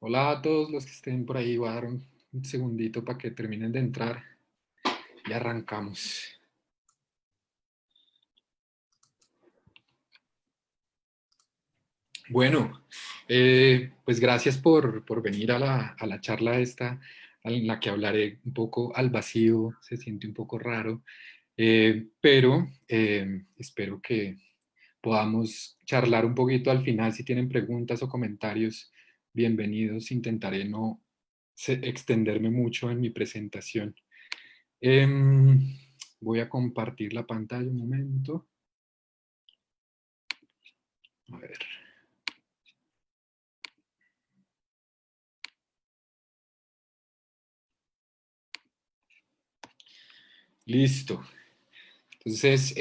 Hola a todos los que estén por ahí. Voy a dar un segundito para que terminen de entrar y arrancamos. Bueno, pues gracias por venir a la charla esta, en la que hablaré un poco al vacío. Se siente un poco raro, pero espero que podamos charlar un poquito al final. Si tienen preguntas o comentarios, bienvenidos. Intentaré no extenderme mucho en mi presentación. Em, Voy a compartir la pantalla un momento. A ver. Listo. Entonces,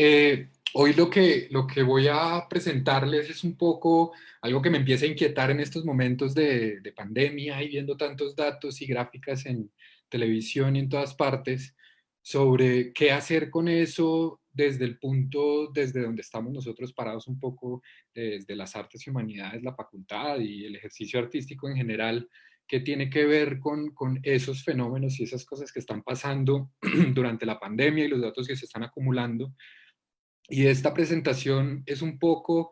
hoy lo que voy a presentarles es un poco algo que me empieza a inquietar en estos momentos de pandemia y viendo tantos datos y gráficas en televisión y en todas partes sobre qué hacer con eso desde el punto, desde donde estamos nosotros parados un poco, desde las artes y humanidades, la facultad y el ejercicio artístico en general, que tiene que ver con esos fenómenos y esas cosas que están pasando durante la pandemia y los datos que se están acumulando. Y esta presentación es un poco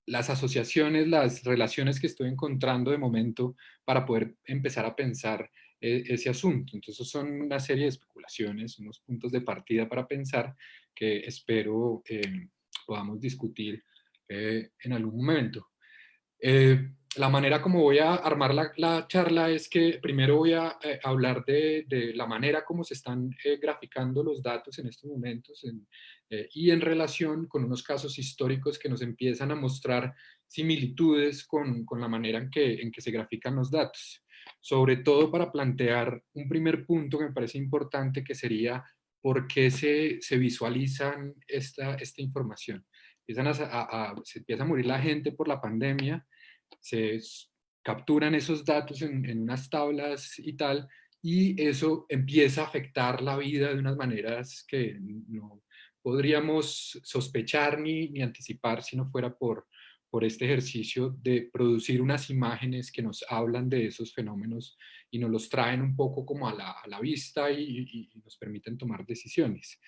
las asociaciones, las relaciones que estoy encontrando de momento para poder empezar a pensar ese asunto. Entonces son una serie de especulaciones, unos puntos de partida para pensar que espero podamos discutir en algún momento. La manera como voy a armar la charla es que primero voy a hablar de la manera como se están graficando los datos en estos momentos y en relación con unos casos históricos que nos empiezan a mostrar similitudes con la manera en que se grafican los datos. Sobre todo para plantear un primer punto que me parece importante, que sería por qué se visualizan esta información. Se empieza a morir la gente por la pandemia, se capturan esos datos en unas tablas y tal, y eso empieza a afectar la vida de unas maneras que no podríamos sospechar ni anticipar si no fuera por este ejercicio de producir unas imágenes que nos hablan de esos fenómenos y nos los traen un poco como a la vista y nos permiten tomar decisiones.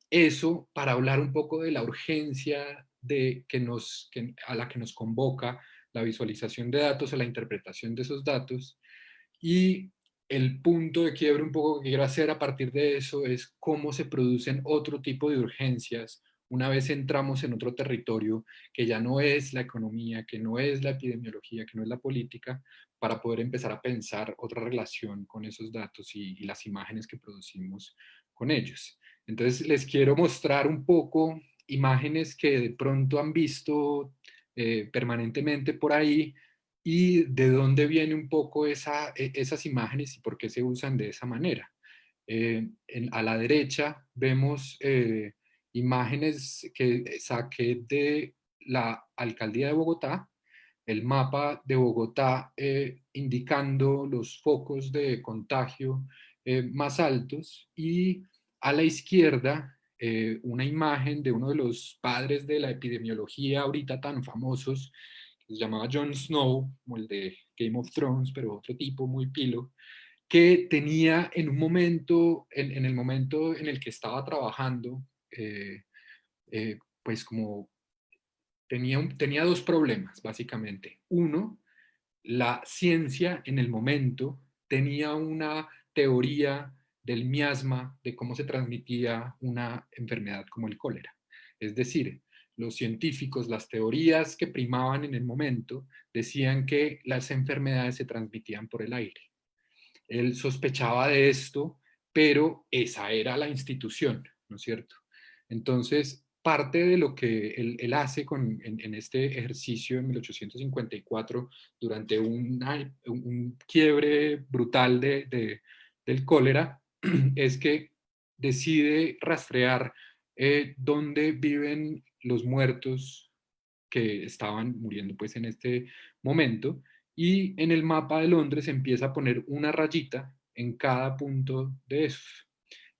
Eso para hablar un poco de la urgencia a la que nos convoca la visualización de datos o la interpretación de esos datos. Y el punto de quiebre un poco que quiero hacer a partir de eso es cómo se producen otro tipo de urgencias una vez entramos en otro territorio que ya no es la economía, que no es la epidemiología, que no es la política, para poder empezar a pensar otra relación con esos datos y las imágenes que producimos con ellos. Entonces les quiero mostrar un poco imágenes que de pronto han visto permanentemente por ahí y de dónde viene un poco esas imágenes y por qué se usan de esa manera. A la derecha vemos imágenes que saqué de la alcaldía de Bogotá, el mapa de Bogotá indicando los focos de contagio más altos, y a la izquierda una imagen de uno de los padres de la epidemiología ahorita tan famosos, que se llamaba Jon Snow, como el de Game of Thrones, pero otro tipo muy pilo, que tenía en un momento, en el momento en el que estaba trabajando, pues como tenía dos problemas, básicamente. Uno, la ciencia en el momento tenía una teoría del miasma, de cómo se transmitía una enfermedad como el cólera. Es decir, los científicos, las teorías que primaban en el momento, decían que las enfermedades se transmitían por el aire. Él sospechaba de esto, pero esa era la institución, ¿no es cierto? Entonces, parte de lo que él hace en este ejercicio en 1854, durante un quiebre brutal del cólera, es que decide rastrear dónde viven los muertos que estaban muriendo pues en este momento, y en el mapa de Londres empieza a poner una rayita en cada punto de esos.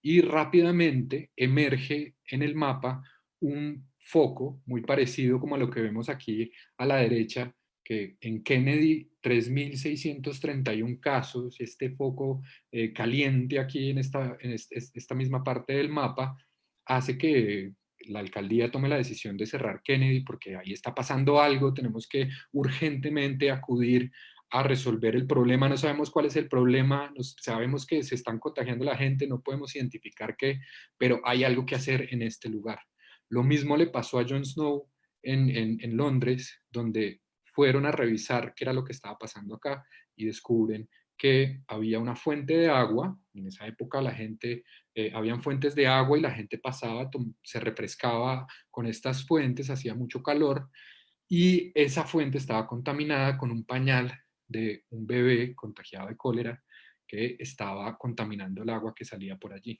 Y rápidamente emerge en el mapa un foco muy parecido como a lo que vemos aquí a la derecha, que en Kennedy 3.631 casos, este foco caliente aquí esta misma parte del mapa, hace que la alcaldía tome la decisión de cerrar Kennedy porque ahí está pasando algo, tenemos que urgentemente acudir a resolver el problema, no sabemos cuál es el problema, sabemos que se están contagiando la gente, no podemos identificar qué, pero hay algo que hacer en este lugar. Lo mismo le pasó a Jon Snow en Londres, donde fueron a revisar qué era lo que estaba pasando acá y descubren que había una fuente de agua. En esa época la gente, habían fuentes de agua y la gente pasaba, se refrescaba con estas fuentes, hacía mucho calor y esa fuente estaba contaminada con un pañal de un bebé contagiado de cólera que estaba contaminando el agua que salía por allí.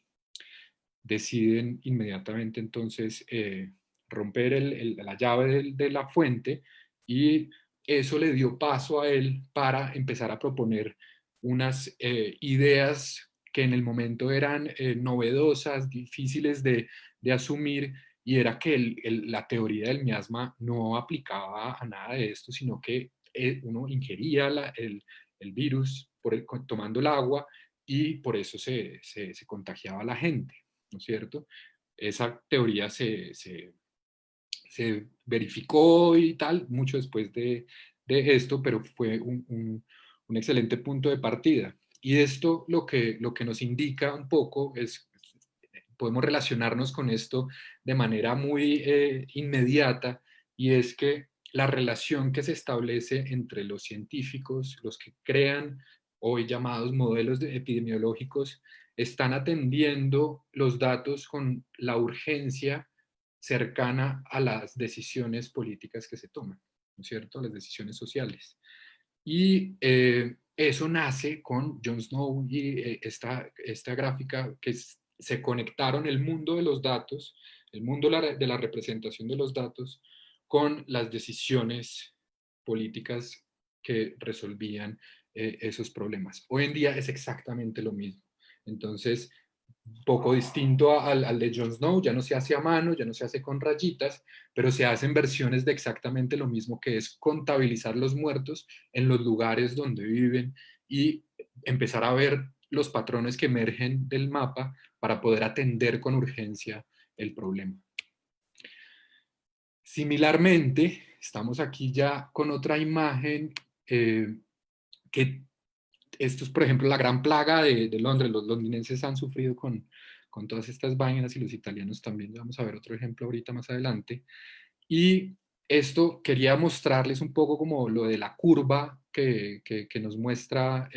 Deciden inmediatamente entonces romper la llave de la fuente y eso le dio paso a él para empezar a proponer unas ideas que en el momento eran novedosas, difíciles de asumir, y era que la teoría del miasma no aplicaba a nada de esto, sino que uno ingería el virus tomando el agua y por eso se contagiaba a la gente. ¿No es cierto? Esa teoría se verificó y tal, mucho después de esto, pero fue un excelente punto de partida. Y esto lo que nos indica un poco es, podemos relacionarnos con esto de manera muy inmediata, y es que la relación que se establece entre los científicos, los que crean hoy llamados modelos epidemiológicos, están atendiendo los datos con la urgencia cercana a las decisiones políticas que se toman, ¿no es cierto? Las decisiones sociales. Y eso nace con Jon Snow y esta gráfica que se conectaron el mundo de los datos, el mundo de la representación de los datos, con las decisiones políticas que resolvían esos problemas. Hoy en día es exactamente lo mismo. Entonces, poco distinto al de Jon Snow, ya no se hace a mano, ya no se hace con rayitas, pero se hacen versiones de exactamente lo mismo, que es contabilizar los muertos en los lugares donde viven y empezar a ver los patrones que emergen del mapa para poder atender con urgencia el problema. Similarmente, estamos aquí ya con otra imagen que esto es, por ejemplo, la gran plaga de Londres. Los londinenses han sufrido con todas estas vainas y los italianos también. Vamos a ver otro ejemplo ahorita más adelante. Y esto quería mostrarles un poco como lo de la curva que nos muestra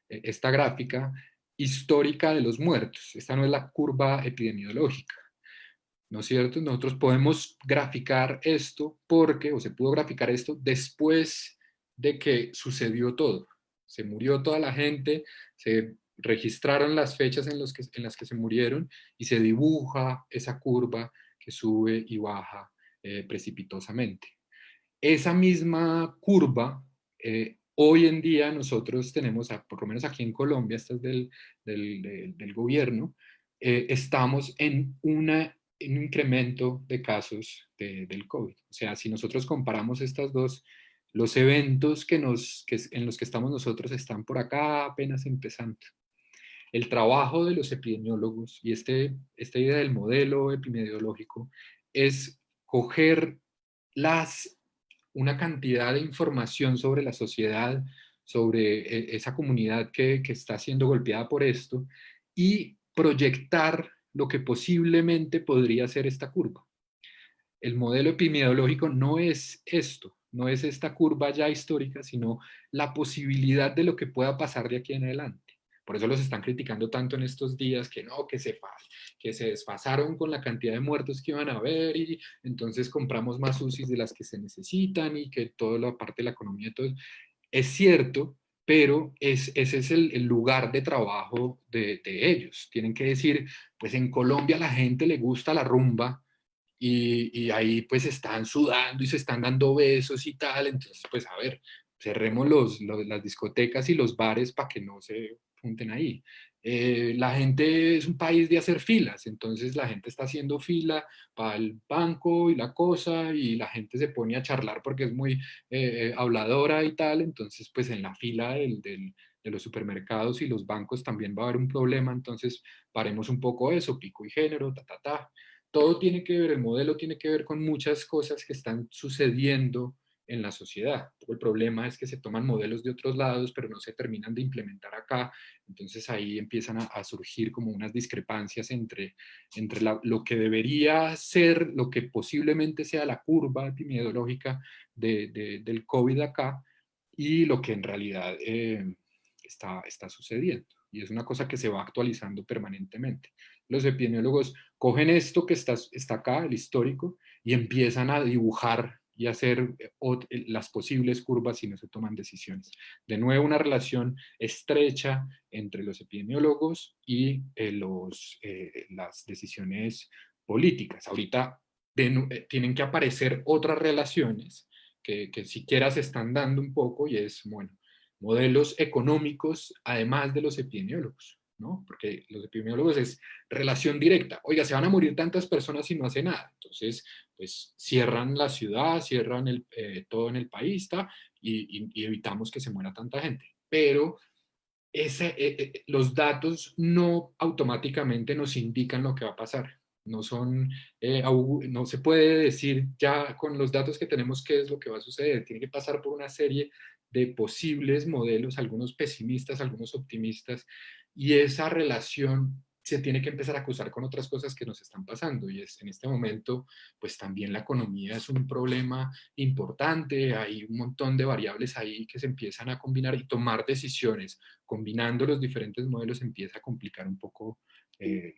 esta gráfica histórica de los muertos. Esta no es la curva epidemiológica, ¿no es cierto? Nosotros podemos graficar esto porque, o se pudo graficar esto después de que sucedió todo. Se murió toda la gente, se registraron las fechas en las que se murieron y se dibuja esa curva que sube y baja precipitosamente. Esa misma curva, hoy en día nosotros tenemos, por lo menos aquí en Colombia, esta es del gobierno, estamos en un incremento de casos del COVID. O sea, si nosotros comparamos estas dos, los eventos en los que estamos nosotros están por acá apenas empezando. El trabajo de los epidemiólogos y esta idea del modelo epidemiológico es coger una cantidad de información sobre la sociedad, sobre esa comunidad que está siendo golpeada por esto, y proyectar lo que posiblemente podría ser esta curva. El modelo epidemiológico no es esto, no es esta curva ya histórica, sino la posibilidad de lo que pueda pasar de aquí en adelante. Por eso los están criticando tanto en estos días, que no, que se desfasaron con la cantidad de muertos que iban a haber y entonces compramos más UCIs de las que se necesitan y que toda la parte de la economía, todo es cierto, pero ese es el lugar de trabajo de ellos. Tienen que decir, pues en Colombia a la gente le gusta la rumba, y ahí pues están sudando y se están dando besos y tal, entonces pues a ver, cerremos las discotecas y los bares para que no se junten ahí. La gente es un país de hacer filas, entonces la gente está haciendo fila para el banco y la cosa, y la gente se pone a charlar porque es muy habladora y tal, entonces pues en la fila de los supermercados y los bancos también va a haber un problema, entonces paremos un poco eso, pico y género, ta, ta, ta. Todo tiene que ver, el modelo tiene que ver con muchas cosas que están sucediendo en la sociedad. El problema es que se toman modelos de otros lados, pero no se terminan de implementar acá. Entonces ahí empiezan a surgir como unas discrepancias entre lo que debería ser, lo que posiblemente sea la curva epidemiológica del COVID acá y lo que en realidad está sucediendo. Y es una cosa que se va actualizando permanentemente. Los epidemiólogos cogen esto que está acá, el histórico, y empiezan a dibujar y hacer las posibles curvas si no se toman decisiones. De nuevo, una relación estrecha entre los epidemiólogos y las decisiones políticas. Ahorita tienen que aparecer otras relaciones que siquiera se están dando un poco y es, bueno, modelos económicos además de los epidemiólogos, ¿no? Porque los epidemiólogos es relación directa. Oiga, se van a morir tantas personas si no hace nada. Entonces, pues cierran la ciudad, cierran todo en el país, ¿tá? Y evitamos que se muera tanta gente. Pero los datos no automáticamente nos indican lo que va a pasar. No son, no se puede decir ya con los datos que tenemos qué es lo que va a suceder. Tiene que pasar por una serie de posibles modelos, algunos pesimistas, algunos optimistas, y esa relación se tiene que empezar a cruzar con otras cosas que nos están pasando. Y es en este momento, pues también la economía es un problema importante, hay un montón de variables ahí que se empiezan a combinar y tomar decisiones combinando los diferentes modelos empieza a complicar un poco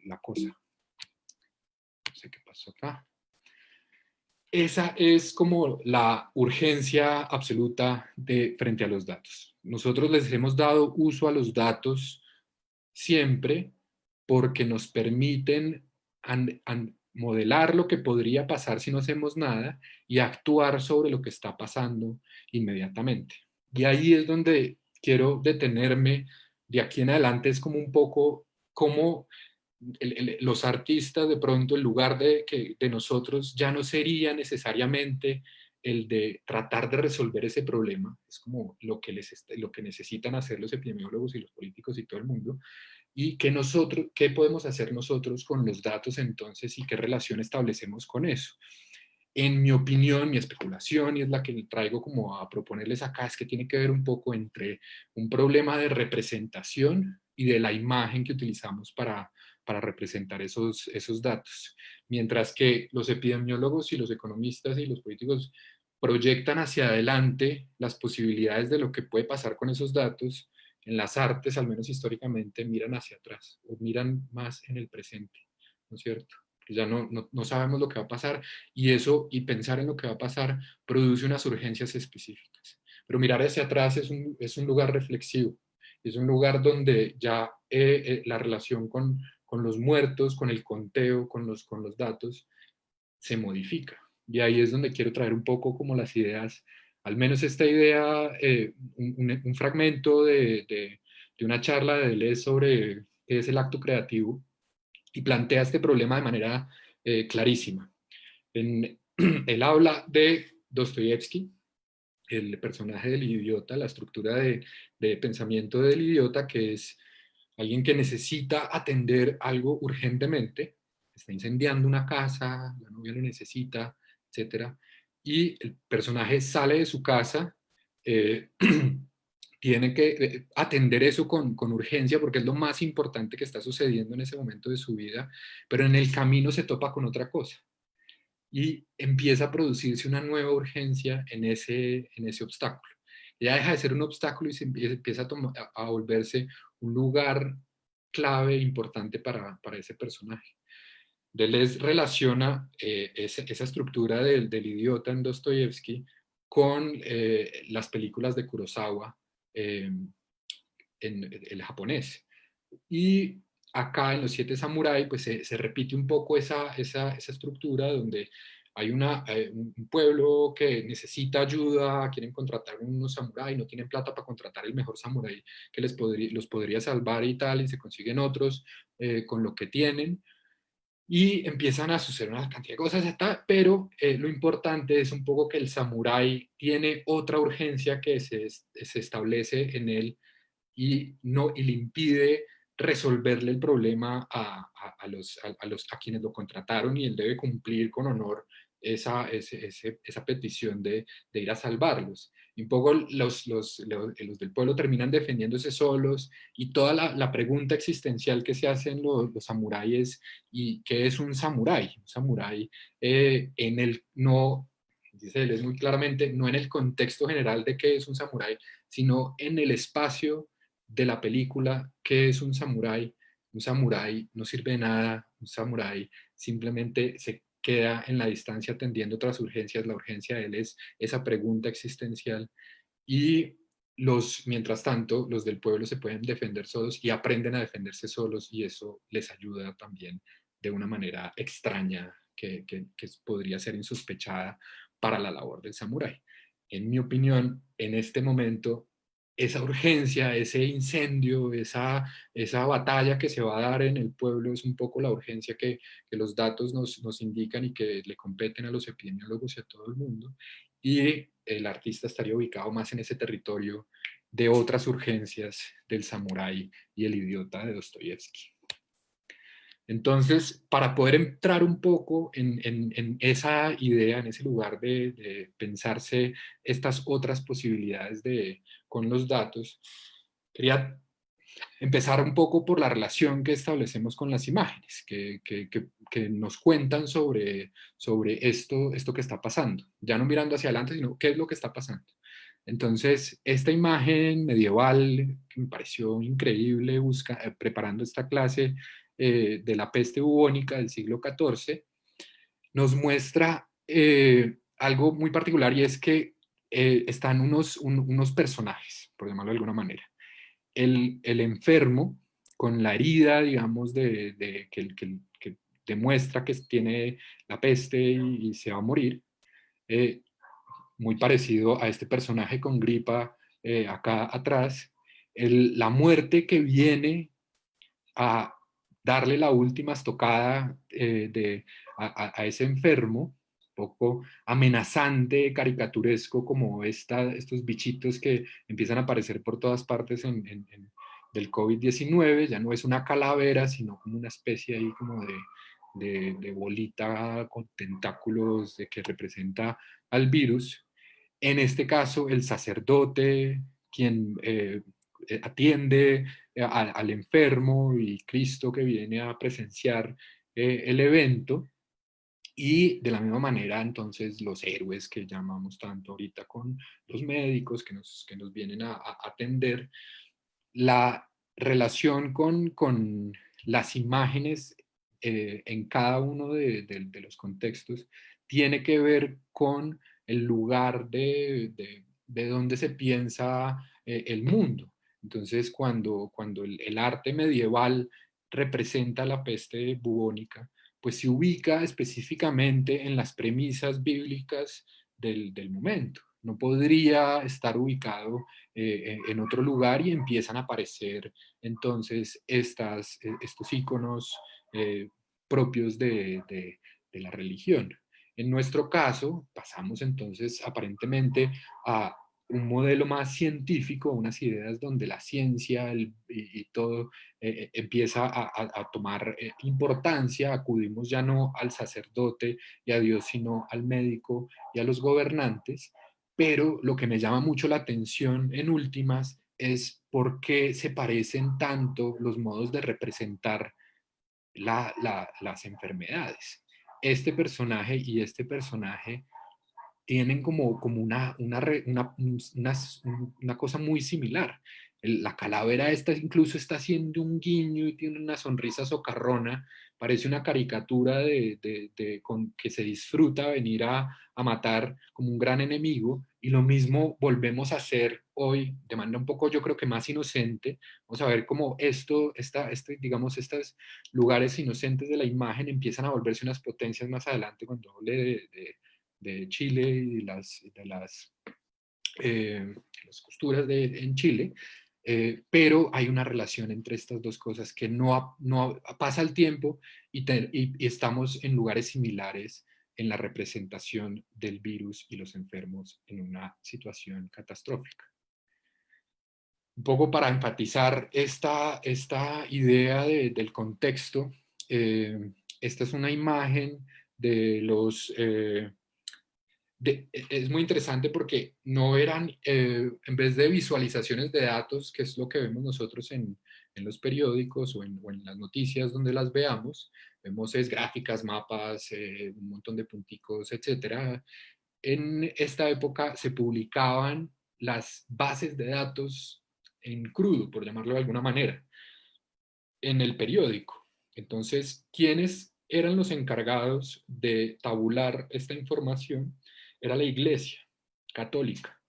la cosa. No sé qué pasó acá. Esa es como la urgencia absoluta frente a los datos. Nosotros les hemos dado uso a los datos siempre porque nos permiten modelar lo que podría pasar si no hacemos nada y actuar sobre lo que está pasando inmediatamente. Y ahí es donde quiero detenerme. De aquí en adelante es como un poco como los artistas de pronto en lugar de nosotros ya no sería necesariamente el de tratar de resolver ese problema, es como lo que necesitan hacer los epidemiólogos y los políticos y todo el mundo, y qué podemos hacer nosotros con los datos entonces y qué relación establecemos con eso. En mi opinión, mi especulación, y es la que traigo como a proponerles acá, es que tiene que ver un poco entre un problema de representación y de la imagen que utilizamos para representar esos datos. Mientras que los epidemiólogos y los economistas y los políticos proyectan hacia adelante las posibilidades de lo que puede pasar con esos datos, en las artes, al menos históricamente, miran hacia atrás o miran más en el presente, ¿no es cierto? Ya no sabemos lo que va a pasar y eso, y pensar en lo que va a pasar, produce unas urgencias específicas. Pero mirar hacia atrás es un lugar reflexivo, es un lugar donde ya la relación con los muertos, con el conteo, con los datos, se modifica. Y ahí es donde quiero traer un poco como las ideas, al menos esta idea, un fragmento de una charla de Deleuze sobre qué es el acto creativo y plantea este problema de manera clarísima. Él habla de Dostoyevsky, el personaje del idiota, la estructura de pensamiento del idiota, que es alguien que necesita atender algo urgentemente, está incendiando una casa, la novia lo necesita, etcétera, y el personaje sale de su casa, eh, tiene que atender eso con urgencia porque es lo más importante que está sucediendo en ese momento de su vida, pero en el camino se topa con otra cosa y empieza a producirse una nueva urgencia en ese obstáculo. Ya deja de ser un obstáculo y se empieza a volverse un lugar clave importante para ese personaje. Deleuze relaciona esa estructura del idiota en Dostoyevsky con las películas de Kurosawa en el japonés. Y acá en Los Siete Samurai pues se repite un poco esa estructura donde un pueblo que necesita ayuda, quieren contratar unos samuráis, no tienen plata para contratar el mejor samurái que los podría salvar y tal, y se consiguen otros con lo que tienen, y empiezan a suceder una cantidad de cosas, pero lo importante es un poco que el samurái tiene otra urgencia que se establece en él y, no, y le impide resolverle el problema a quienes lo contrataron, y él debe cumplir con honor esa petición de ir a salvarlos. Y un poco los del pueblo terminan defendiéndose solos, y toda la pregunta existencial que se hacen los samuráis ¿y qué es un samurái? Un samurái en el no, dice él es muy claramente, no en el contexto general de qué es un samurái, sino en el espacio de la película, ¿qué es un samurái? Un samurái no sirve de nada, un samurái simplemente se queda en la distancia atendiendo otras urgencias, la urgencia de él es esa pregunta existencial, y mientras tanto, los del pueblo se pueden defender solos y aprenden a defenderse solos, y eso les ayuda también de una manera extraña que podría ser insospechada para la labor del samurái. En mi opinión, en este momento, esa urgencia, ese incendio, esa batalla que se va a dar en el pueblo es un poco la urgencia que los datos nos indican y que le competen a los epidemiólogos y a todo el mundo, y el artista estaría ubicado más en ese territorio de otras urgencias del samurái y el idiota de Dostoyevsky. Entonces, para poder entrar un poco en esa idea, en ese lugar de pensarse estas otras posibilidades con los datos, quería empezar un poco por la relación que establecemos con las imágenes, que nos cuentan sobre esto que está pasando. Ya no mirando hacia adelante, sino qué es lo que está pasando. Entonces, esta imagen medieval que me pareció increíble preparando esta clase de la peste bubónica del siglo XIV, nos muestra algo muy particular, y es que están unos personajes, por llamarlo de alguna manera. El enfermo con la herida, digamos, que demuestra que tiene la peste y se va a morir, eh, muy parecido a este personaje con gripa acá atrás. La muerte que viene a darle la última estocada a ese enfermo, un poco amenazante, caricaturesco, como estos bichitos que empiezan a aparecer por todas partes del COVID-19. Ya no es una calavera, sino como una especie ahí como de bolita con tentáculos que representa al virus. En este caso, el sacerdote, quien atiende al enfermo, y Cristo que viene a presenciar el evento, y de la misma manera entonces los héroes que llamamos tanto ahorita con los médicos que nos vienen a atender. La relación con las imágenes en cada uno de los contextos tiene que ver con el lugar de donde se piensa el mundo. Entonces, cuando el arte medieval representa la peste bubónica, pues se ubica específicamente en las premisas bíblicas del momento. No podría estar ubicado en otro lugar, y empiezan a aparecer entonces estos iconos eh, propios de la religión. En nuestro caso, pasamos entonces aparentemente a un modelo más científico, unas ideas donde la ciencia y todo empieza a tomar importancia. Acudimos ya no al sacerdote y a Dios, sino al médico y a los gobernantes. Pero lo que me llama mucho la atención en últimas es por qué se parecen tanto los modos de representar las enfermedades. Este personaje y este personaje tienen como una cosa muy similar, La calavera esta incluso está haciendo un guiño y tiene una sonrisa socarrona, parece una caricatura con que se disfruta venir a matar como un gran enemigo, y lo mismo volvemos a hacer hoy de manera un poco, yo creo que más inocente. Vamos a ver cómo digamos, estos lugares inocentes de la imagen empiezan a volverse unas potencias más adelante cuando hable de Chile y las costuras en Chile. Pero hay una relación entre estas dos cosas que no pasa el tiempo y estamos en lugares similares en la representación del virus y los enfermos en una situación catastrófica. Un poco para enfatizar esta idea del contexto, esta es una imagen de es muy interesante porque no eran, en vez de visualizaciones de datos, que es lo que vemos nosotros en los periódicos o en las noticias donde las veamos, vemos es gráficas, mapas, un montón de punticos, etcétera. En esta época se publicaban las bases de datos en crudo, por llamarlo de alguna manera, en el periódico. Entonces, ¿quiénes eran los encargados de tabular esta información? Era la Iglesia Católica.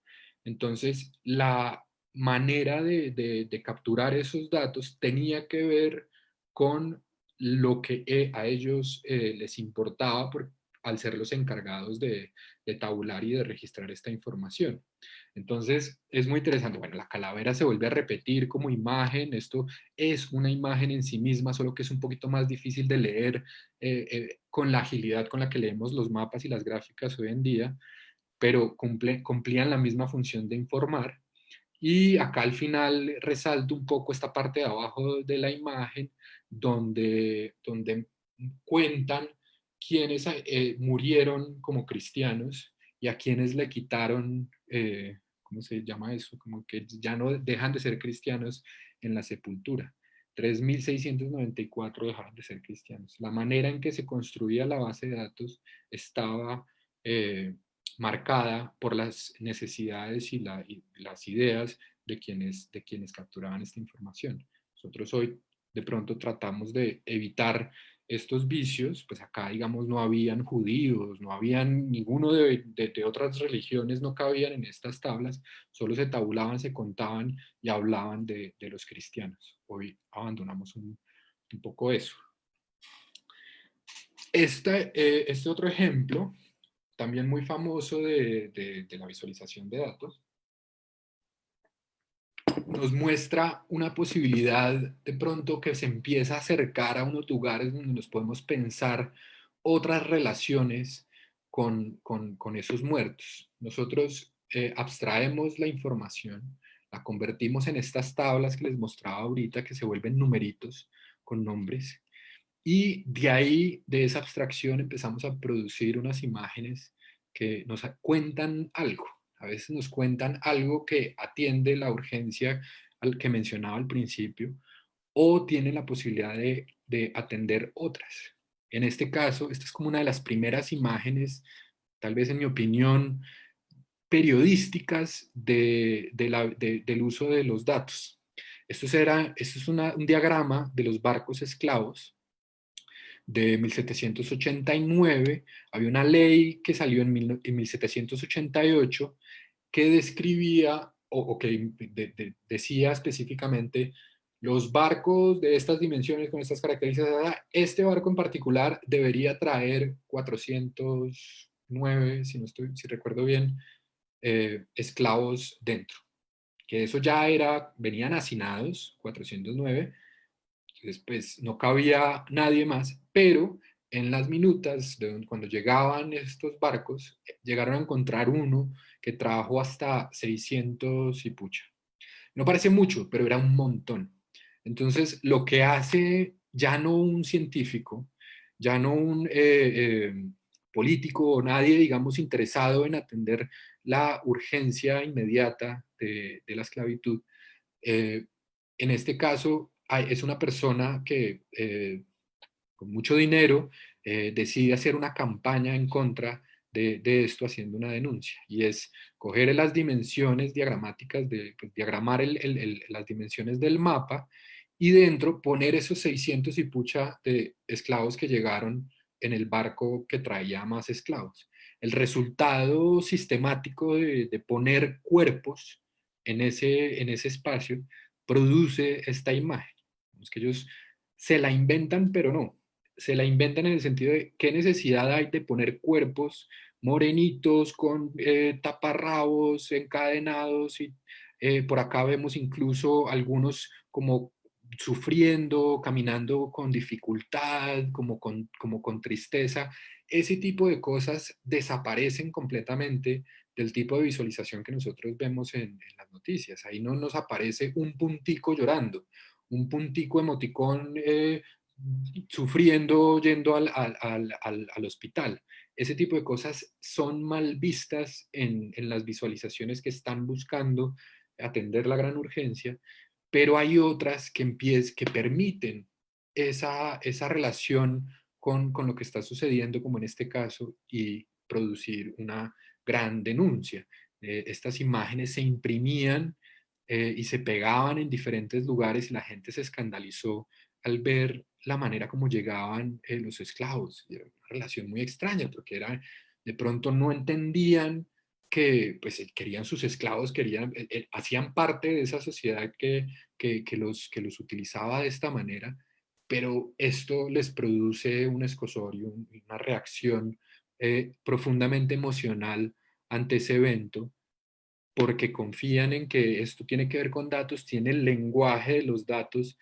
Entonces, la manera de capturar esos datos tenía que ver con lo que a ellos les importaba al ser los encargados de tabular y de registrar esta información. Entonces, es muy interesante. Bueno, la calavera se vuelve a repetir como imagen. Esto es una imagen en sí misma, solo que es un poquito más difícil de leer con la agilidad con la que leemos los mapas y las gráficas hoy en día, pero cumplían la misma función de informar. Y acá al final resalto un poco esta parte de abajo de la imagen donde cuentan quiénes murieron como cristianos y a quienes le quitaron, ¿cómo se llama eso? Como que ya no dejan de ser cristianos en la sepultura. 3.694 dejaron de ser cristianos. La manera en que se construía la base de datos estaba marcada por las necesidades y las ideas de quienes capturaban esta información. Nosotros hoy de pronto tratamos de evitar estos vicios, pues acá digamos no habían judíos, no habían ninguno de otras religiones, no cabían en estas tablas, solo se tabulaban, se contaban y hablaban de los cristianos. Hoy abandonamos un poco eso. Este otro ejemplo, también muy famoso de la visualización de datos, nos muestra una posibilidad de pronto que se empieza a acercar a unos lugares donde nos podemos pensar otras relaciones con esos muertos. Nosotros abstraemos la información, la convertimos en estas tablas que les mostraba ahorita, que se vuelven numeritos con nombres, y de ahí, de esa abstracción, empezamos a producir unas imágenes que nos cuentan algo. A veces nos cuentan algo que atiende la urgencia al que mencionaba al principio, o tienen la posibilidad de atender otras. En este caso, esta es como una de las primeras imágenes, tal vez en mi opinión, periodísticas del uso de los datos. Esto es un diagrama de los barcos esclavos de 1789. Había una ley que salió en 1788 que describía o que decía específicamente los barcos de estas dimensiones con estas características. Este barco en particular debería traer 409, si recuerdo bien, esclavos dentro. Que eso ya venían hacinados, 409. Entonces, pues no cabía nadie más, pero en las minutas, cuando llegaban estos barcos, llegaron a encontrar uno que trajo hasta 600 y pucha. No parece mucho, pero era un montón. Entonces, lo que hace ya no un científico, ya no un político o nadie, digamos, interesado en atender la urgencia inmediata de la esclavitud, eh, en este caso es una persona que con mucho dinero decide hacer una campaña en contra de esto haciendo una denuncia, y es coger las dimensiones diagramáticas, pues, diagramar las dimensiones del mapa y dentro poner esos 600 y pucha de esclavos que llegaron en el barco que traía más esclavos. El resultado sistemático de poner cuerpos en ese espacio produce esta imagen. Es que ellos se la inventan, pero no. Se la inventan en el sentido de qué necesidad hay de poner cuerpos morenitos con taparrabos encadenados y por acá vemos incluso algunos como sufriendo, caminando con dificultad, como con tristeza. Ese tipo de cosas desaparecen completamente del tipo de visualización que nosotros vemos en las noticias. Ahí no nos aparece un puntico llorando, un puntico emoticón sufriendo yendo al hospital. Ese tipo de cosas son mal vistas en las visualizaciones que están buscando atender la gran urgencia, pero hay otras que permiten esa relación con lo que está sucediendo, como en este caso, y producir una gran denuncia. Estas imágenes se imprimían y se pegaban en diferentes lugares y la gente se escandalizó al ver la manera como llegaban los esclavos. Y era una relación muy extraña porque era, de pronto no entendían que pues, querían sus esclavos, hacían parte de esa sociedad que los utilizaba de esta manera, pero esto les produce un escozor y una reacción profundamente emocional ante ese evento, porque confían en que esto tiene que ver con datos, tiene el lenguaje de los datos,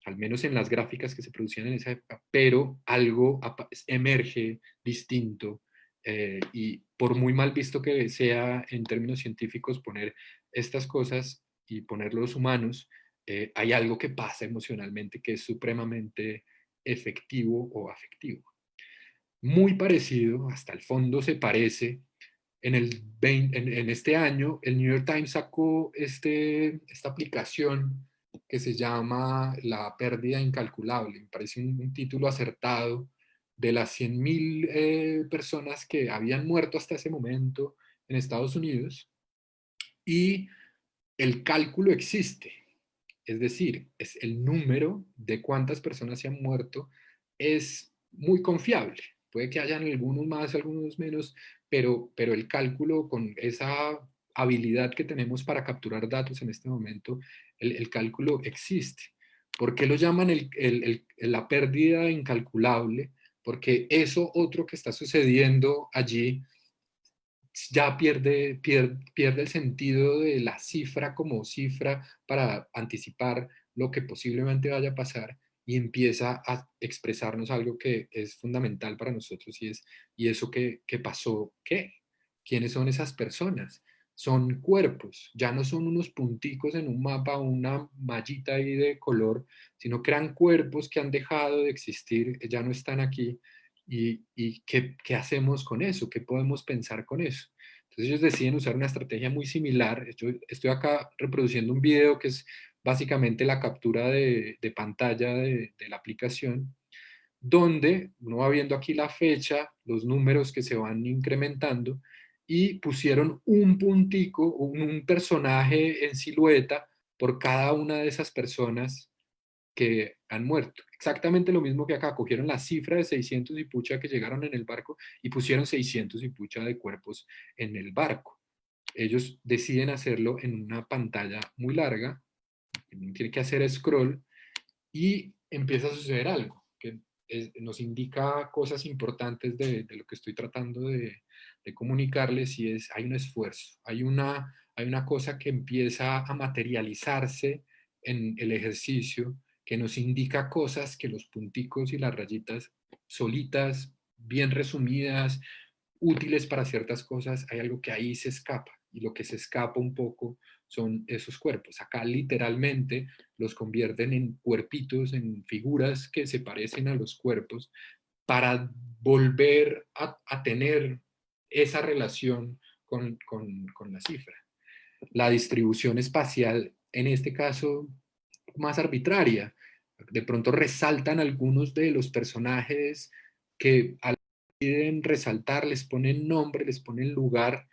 al menos en las gráficas que se producían en esa época, pero algo emerge distinto y por muy mal visto que sea en términos científicos poner estas cosas y poner los humanos, hay algo que pasa emocionalmente que es supremamente efectivo o afectivo. Muy parecido, hasta el fondo se parece. En este año, el New York Times sacó esta aplicación que se llama La pérdida incalculable. Me parece un título acertado de las 100.000 personas que habían muerto hasta ese momento en Estados Unidos, y el cálculo existe. Es decir, es el número de cuántas personas se han muerto es muy confiable. Puede que hayan algunos más, algunos menos, pero el cálculo con esa habilidad que tenemos para capturar datos en este momento, el cálculo existe. ¿Por qué lo llaman la pérdida incalculable? Porque eso otro que está sucediendo allí ya pierde el sentido de la cifra como cifra para anticipar lo que posiblemente vaya a pasar y empieza a expresarnos algo que es fundamental para nosotros y eso que pasó, ¿qué? ¿Quiénes son esas personas? Son cuerpos, ya no son unos punticos en un mapa o una mallita ahí de color, sino que eran cuerpos que han dejado de existir, ya no están aquí. ¿Y qué hacemos con eso? ¿Qué podemos pensar con eso? Entonces ellos deciden usar una estrategia muy similar. Yo estoy acá reproduciendo un video que es básicamente la captura de pantalla de la aplicación, donde uno va viendo aquí la fecha, los números que se van incrementando, y pusieron un puntico, un personaje en silueta por cada una de esas personas que han muerto. Exactamente lo mismo que acá, cogieron la cifra de 600 y pucha que llegaron en el barco y pusieron 600 y pucha de cuerpos en el barco. Ellos deciden hacerlo en una pantalla muy larga, tiene que hacer scroll y empieza a suceder algo que nos indica cosas importantes de lo que estoy tratando de comunicarles, y es, hay un esfuerzo, hay una cosa que empieza a materializarse en el ejercicio que nos indica cosas que los punticos y las rayitas solitas, bien resumidas, útiles para ciertas cosas, hay algo que ahí se escapa, y lo que se escapa un poco son esos cuerpos. Acá literalmente los convierten en cuerpitos, en figuras que se parecen a los cuerpos, para volver a tener esa relación con la cifra. La distribución espacial, en este caso, más arbitraria. De pronto resaltan algunos de los personajes que deciden resaltar, les ponen nombre, les ponen lugar,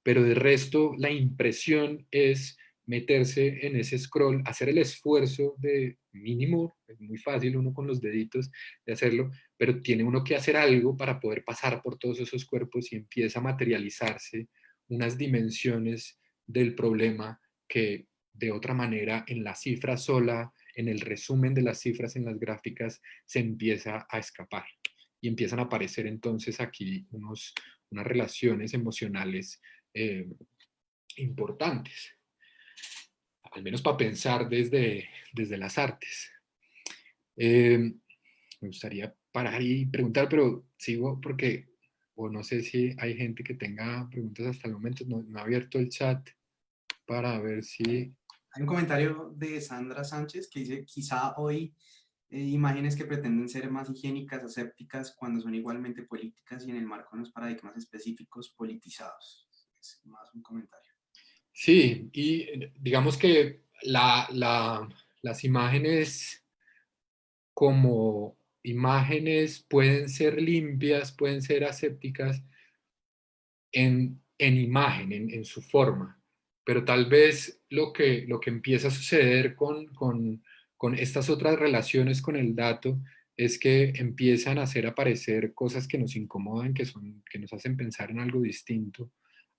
pero de resto la impresión es meterse en ese scroll, hacer el esfuerzo de mínimo, es muy fácil uno con los deditos de hacerlo, pero tiene uno que hacer algo para poder pasar por todos esos cuerpos y empieza a materializarse unas dimensiones del problema que de otra manera en la cifra sola, en el resumen de las cifras en las gráficas, se empieza a escapar. Y empiezan a aparecer entonces aquí unas relaciones emocionales eh, importantes, al menos para pensar desde las artes. Me gustaría parar y preguntar, pero sigo porque, o no sé si hay gente que tenga preguntas hasta el momento, no he abierto el chat para ver si... Hay un comentario de Sandra Sánchez que dice, quizá hoy imágenes que pretenden ser más higiénicas, asépticas, cuando son igualmente políticas y en el marco de unos paradigmas específicos politizados. Es más un comentario. Sí, y digamos que las imágenes como imágenes pueden ser limpias, pueden ser asépticas en imagen, en su forma, pero tal vez lo que empieza a suceder con estas otras relaciones con el dato es que empiezan a hacer aparecer cosas que nos incomodan, que nos hacen pensar en algo distinto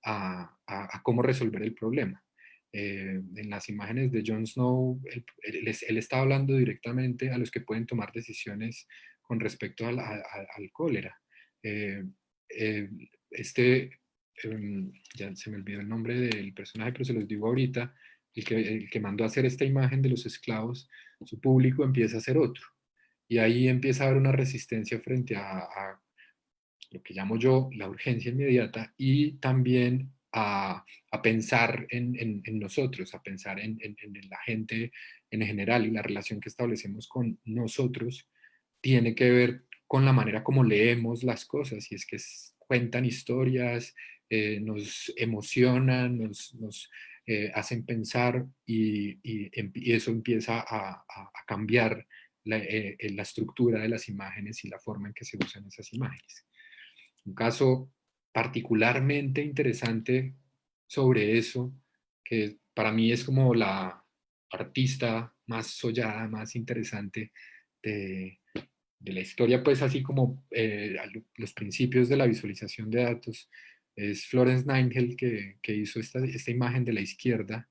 a cómo resolver el problema. En las imágenes de Jon Snow, él está hablando directamente a los que pueden tomar decisiones con respecto al cólera. Eh, eh, este, ya se me olvidó el nombre del personaje, pero se los digo ahorita, el que mandó a hacer esta imagen de los esclavos, su público empieza a hacer otro. Y ahí empieza a haber una resistencia frente a lo que llamo yo la urgencia inmediata y también a pensar en nosotros, a pensar en la gente en general y la relación que establecemos con nosotros tiene que ver con la manera como leemos las cosas y es que cuentan historias, nos emocionan, nos hacen pensar y eso empieza a cambiar la estructura de las imágenes y la forma en que se usan esas imágenes. Un caso particularmente interesante sobre eso, que para mí es como la artista más sollada, más interesante de, de la historia, pues así como los principios de la visualización de datos, es Florence Nightingale que hizo esta imagen de la izquierda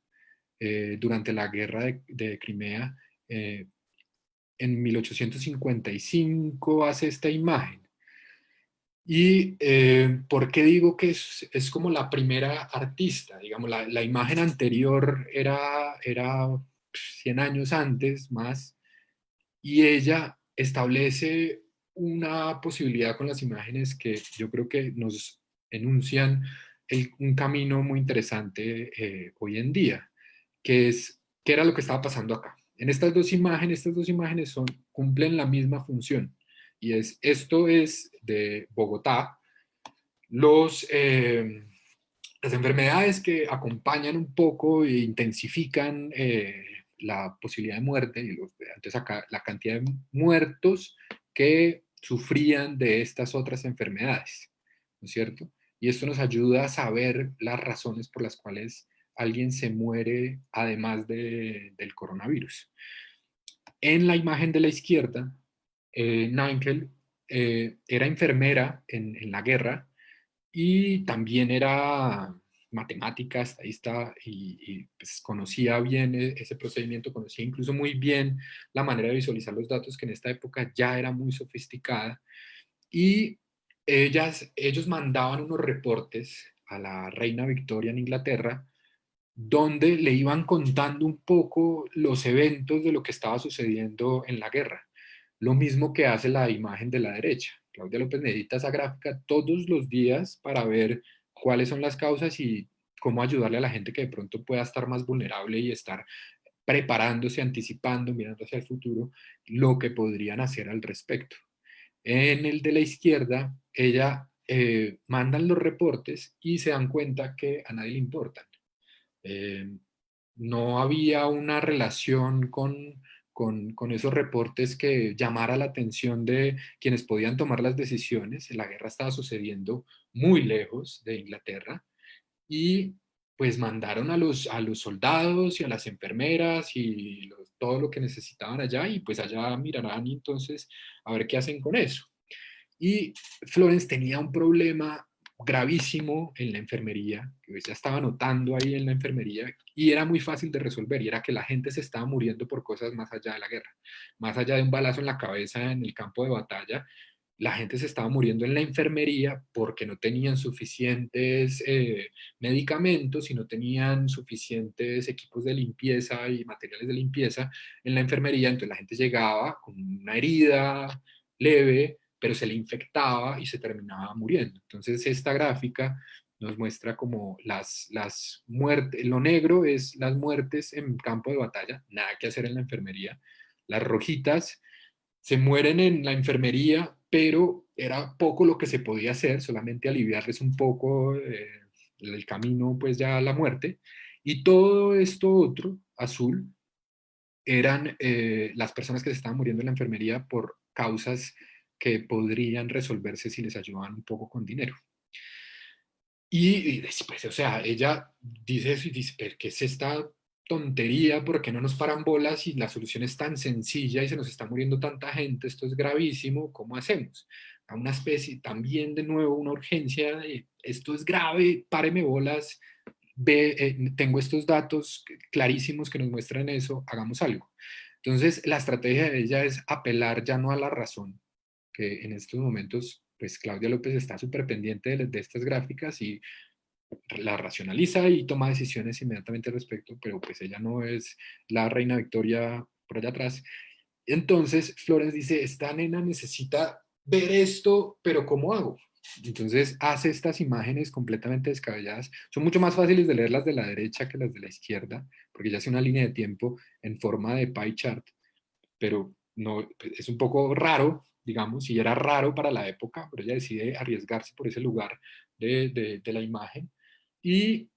durante la guerra de Crimea. En 1855 hace esta imagen. ¿Y por qué digo que es como la primera artista? Digamos, la imagen anterior era 100 años antes más, y ella establece una posibilidad con las imágenes que yo creo que nos enuncian un camino muy interesante hoy en día, que es qué era lo que estaba pasando acá. En estas dos imágenes cumplen la misma función, y esto es de Bogotá, los, las enfermedades que acompañan un poco e intensifican la posibilidad de muerte, y entonces acá la cantidad de muertos que sufrían de estas otras enfermedades, ¿no es cierto? Y esto nos ayuda a saber las razones por las cuales alguien se muere además del coronavirus. En la imagen de la izquierda, Nightingale era enfermera en la guerra y también era matemática, estadista y pues conocía bien ese procedimiento, conocía incluso muy bien la manera de visualizar los datos que en esta época ya era muy sofisticada y ellos mandaban unos reportes a la reina Victoria en Inglaterra donde le iban contando un poco los eventos de lo que estaba sucediendo en la guerra. Lo mismo que hace la imagen de la derecha. Claudia López necesita esa gráfica todos los días para ver cuáles son las causas y cómo ayudarle a la gente que de pronto pueda estar más vulnerable y estar preparándose, anticipando, mirando hacia el futuro, lo que podrían hacer al respecto. En el de la izquierda, ella mandan los reportes y se dan cuenta que a nadie le importan. Eh, no había una relación con esos reportes que llamara la atención de quienes podían tomar las decisiones. La guerra estaba sucediendo muy lejos de Inglaterra y pues mandaron a los soldados y a las enfermeras y todo lo que necesitaban allá y pues allá mirarán entonces a ver qué hacen con eso. Y Florence tenía un problema gravísimo en la enfermería, que ya estaba notando ahí en la enfermería, y era muy fácil de resolver, y era que la gente se estaba muriendo por cosas más allá de la guerra, más allá de un balazo en la cabeza en el campo de batalla. La gente se estaba muriendo en la enfermería porque no tenían suficientes medicamentos y no tenían suficientes equipos de limpieza y materiales de limpieza en la enfermería. Entonces la gente llegaba con una herida leve, pero se le infectaba y se terminaba muriendo. Entonces esta gráfica nos muestra como las muertes, lo negro es las muertes en campo de batalla, nada que hacer en la enfermería. Las rojitas se mueren en la enfermería, pero era poco lo que se podía hacer, solamente aliviarles un poco el camino pues ya a la muerte. Y todo esto otro, azul, eran las personas que se estaban muriendo en la enfermería por causas que podrían resolverse si les ayudaban un poco con dinero. Y después, o sea, ella dice eso y dice, ¿pero qué es esta tontería? ¿Por qué no nos paran bolas y la solución es tan sencilla y se nos está muriendo tanta gente? Esto es gravísimo, ¿cómo hacemos? A una especie, también de nuevo, una urgencia de, esto es grave, páreme bolas, tengo estos datos clarísimos que nos muestran eso, hagamos algo. Entonces, la estrategia de ella es apelar ya no a la razón, que en estos momentos, pues Claudia López está súper pendiente de estas gráficas y la racionaliza y toma decisiones inmediatamente al respecto, pero pues ella no es la reina Victoria por allá atrás. Entonces Florence dice, esta nena necesita ver esto, pero ¿cómo hago? Entonces hace estas imágenes completamente descabelladas. Son mucho más fáciles de leer las de la derecha que las de la izquierda, porque ya hace una línea de tiempo en forma de pie chart, pero no, es un poco raro, digamos, y era raro para la época, pero ella decide arriesgarse por ese lugar de la imagen. Y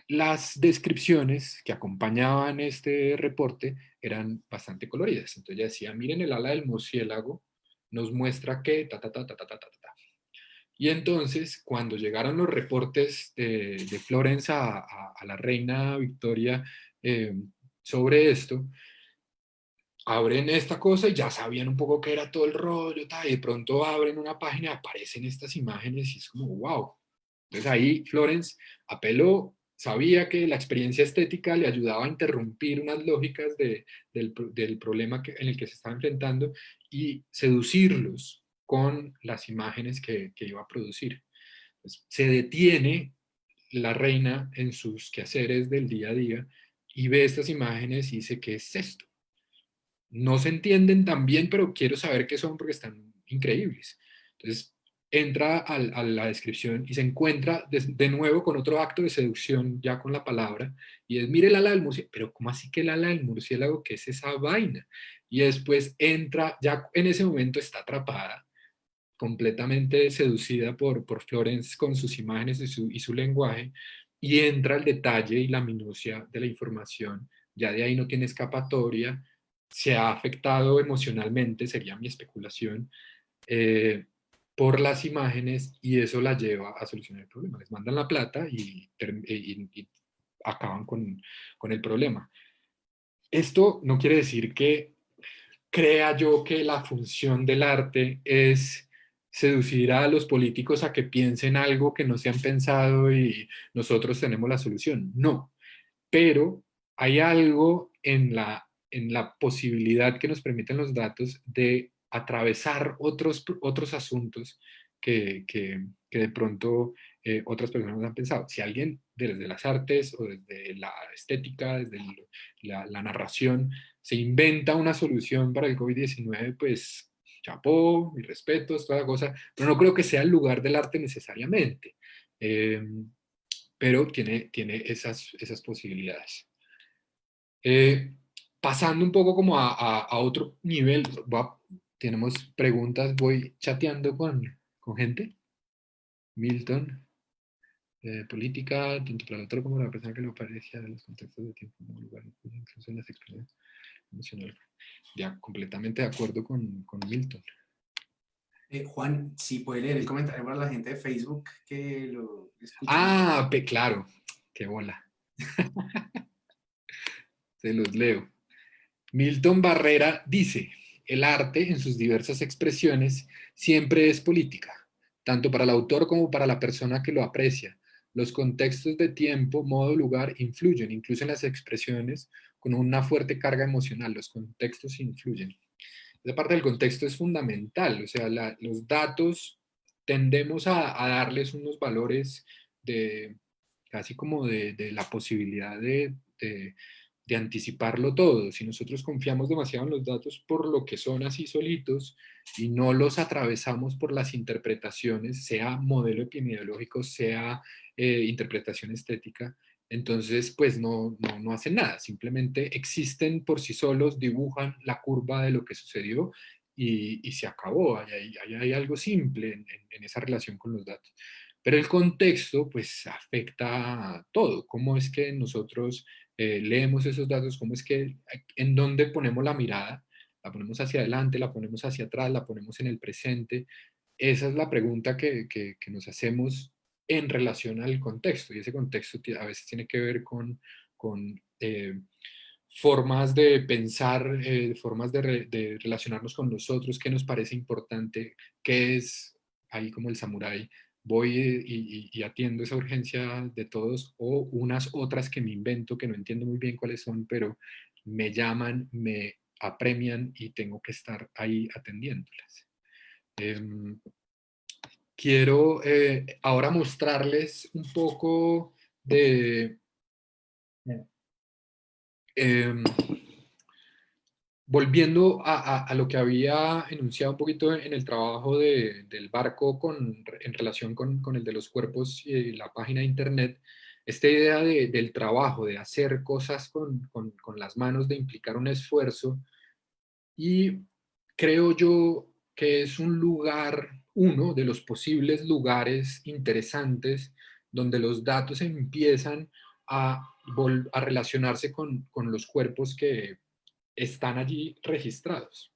las descripciones que acompañaban este reporte eran bastante coloridas. Entonces ella decía, miren el ala del murciélago, nos muestra que ta, ta, ta, ta, ta, ta, ta, ta. Y entonces, cuando llegaron los reportes de Florence a la reina Victoria eh, sobre esto, abren esta cosa y ya sabían un poco qué era todo el rollo, tal, y de pronto abren una página, aparecen estas imágenes y es como, wow. Entonces ahí Florence apeló, sabía que la experiencia estética le ayudaba a interrumpir unas lógicas del problema en el que se estaba enfrentando y seducirlos con las imágenes que iba a producir. Entonces, se detiene la reina en sus quehaceres del día a día y ve estas imágenes y dice, ¿qué es esto? No se entienden tan bien, pero quiero saber qué son porque están increíbles. Entonces, entra a la descripción y se encuentra de nuevo con otro acto de seducción ya con la palabra, y es, mire el ala del murciélago, pero ¿cómo así que el ala del murciélago? ¿Qué es esa vaina? Y después entra, ya en ese momento está atrapada, completamente seducida por Florence con sus imágenes y su lenguaje, y entra el detalle y la minucia de la información, ya de ahí no tiene escapatoria, se ha afectado emocionalmente, sería mi especulación, eh, por las imágenes y eso la lleva a solucionar el problema. Les mandan la plata y acaban con el problema. Esto no quiere decir que crea yo que la función del arte es seducir a los políticos a que piensen algo que no se han pensado y nosotros tenemos la solución. No, pero hay algo en la posibilidad que nos permiten los datos de atravesar otros asuntos que de pronto otras personas no han pensado. Si alguien desde las artes o desde la estética, desde la narración, se inventa una solución para el COVID-19, pues chapó, mis respetos, toda la cosa, pero no creo que sea el lugar del arte necesariamente. Eh, pero tiene esas posibilidades. Eh, Pasando un poco como a otro nivel, tenemos preguntas, voy chateando con gente, Milton, política, tanto para el otro como la persona que le aparece de los contextos de tiempo, como lugar, incluso en las experiencias. emocional. Ya, completamente de acuerdo con Milton. Juan, si puede leer el comentario para la gente de Facebook que lo escuchen. Ah, claro, qué bola. Se los leo. Milton Barrera dice, el arte en sus diversas expresiones siempre es política, tanto para el autor como para la persona que lo aprecia. Los contextos de tiempo, modo, lugar influyen, incluso en las expresiones con una fuerte carga emocional. Los contextos influyen. Esa parte del contexto es fundamental, o sea, los datos tendemos a darles unos valores de casi como de la posibilidad de anticiparlo todo. Si nosotros confiamos demasiado en los datos por lo que son así solitos y no los atravesamos por las interpretaciones, sea modelo epidemiológico, sea interpretación estética, entonces pues no hacen nada, simplemente existen por sí solos, dibujan la curva de lo que sucedió y se acabó. Hay algo simple en esa relación con los datos. Pero el contexto, pues, afecta a todo. ¿Cómo es que nosotros leemos esos datos? ¿Cómo es que, en dónde ponemos la mirada? ¿La ponemos hacia adelante? ¿La ponemos hacia atrás? ¿La ponemos en el presente? Esa es la pregunta que nos hacemos en relación al contexto. Y ese contexto a veces tiene que ver con formas de pensar, formas de relacionarnos con los otros, qué nos parece importante, qué es ahí como el samurái, voy y atiendo esa urgencia de todos o unas otras que me invento que no entiendo muy bien cuáles son, pero me llaman, me apremian y tengo que estar ahí atendiéndolas. Eh, Quiero ahora mostrarles un poco de... Eh, volviendo a lo que había enunciado un poquito en el trabajo del barco en relación con el de los cuerpos y la página de internet, esta idea del trabajo, de hacer cosas con las manos, de implicar un esfuerzo, y creo yo que es un lugar, uno de los posibles lugares interesantes donde los datos empiezan a relacionarse con los cuerpos que están allí registrados.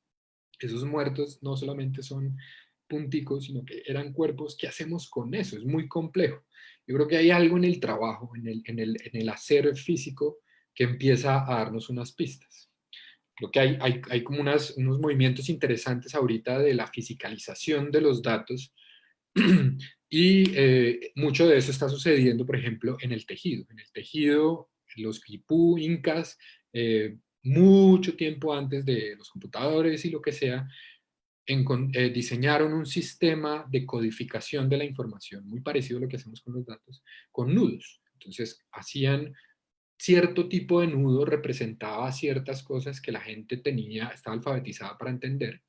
Esos muertos no solamente son punticos, sino que eran cuerpos. ¿Qué hacemos con eso? Es muy complejo. Yo creo que hay algo en el trabajo, en el hacer físico, que empieza a darnos unas pistas. Creo que hay como unos movimientos interesantes ahorita de la fisicalización de los datos y mucho de eso está sucediendo, por ejemplo, en el tejido. En el tejido, los quipú, incas, mucho tiempo antes de los computadores y lo que sea, diseñaron un sistema de codificación de la información, muy parecido a lo que hacemos con los datos, con nudos. Entonces, hacían cierto tipo de nudo, representaba ciertas cosas que la gente tenía, estaba alfabetizada para entender,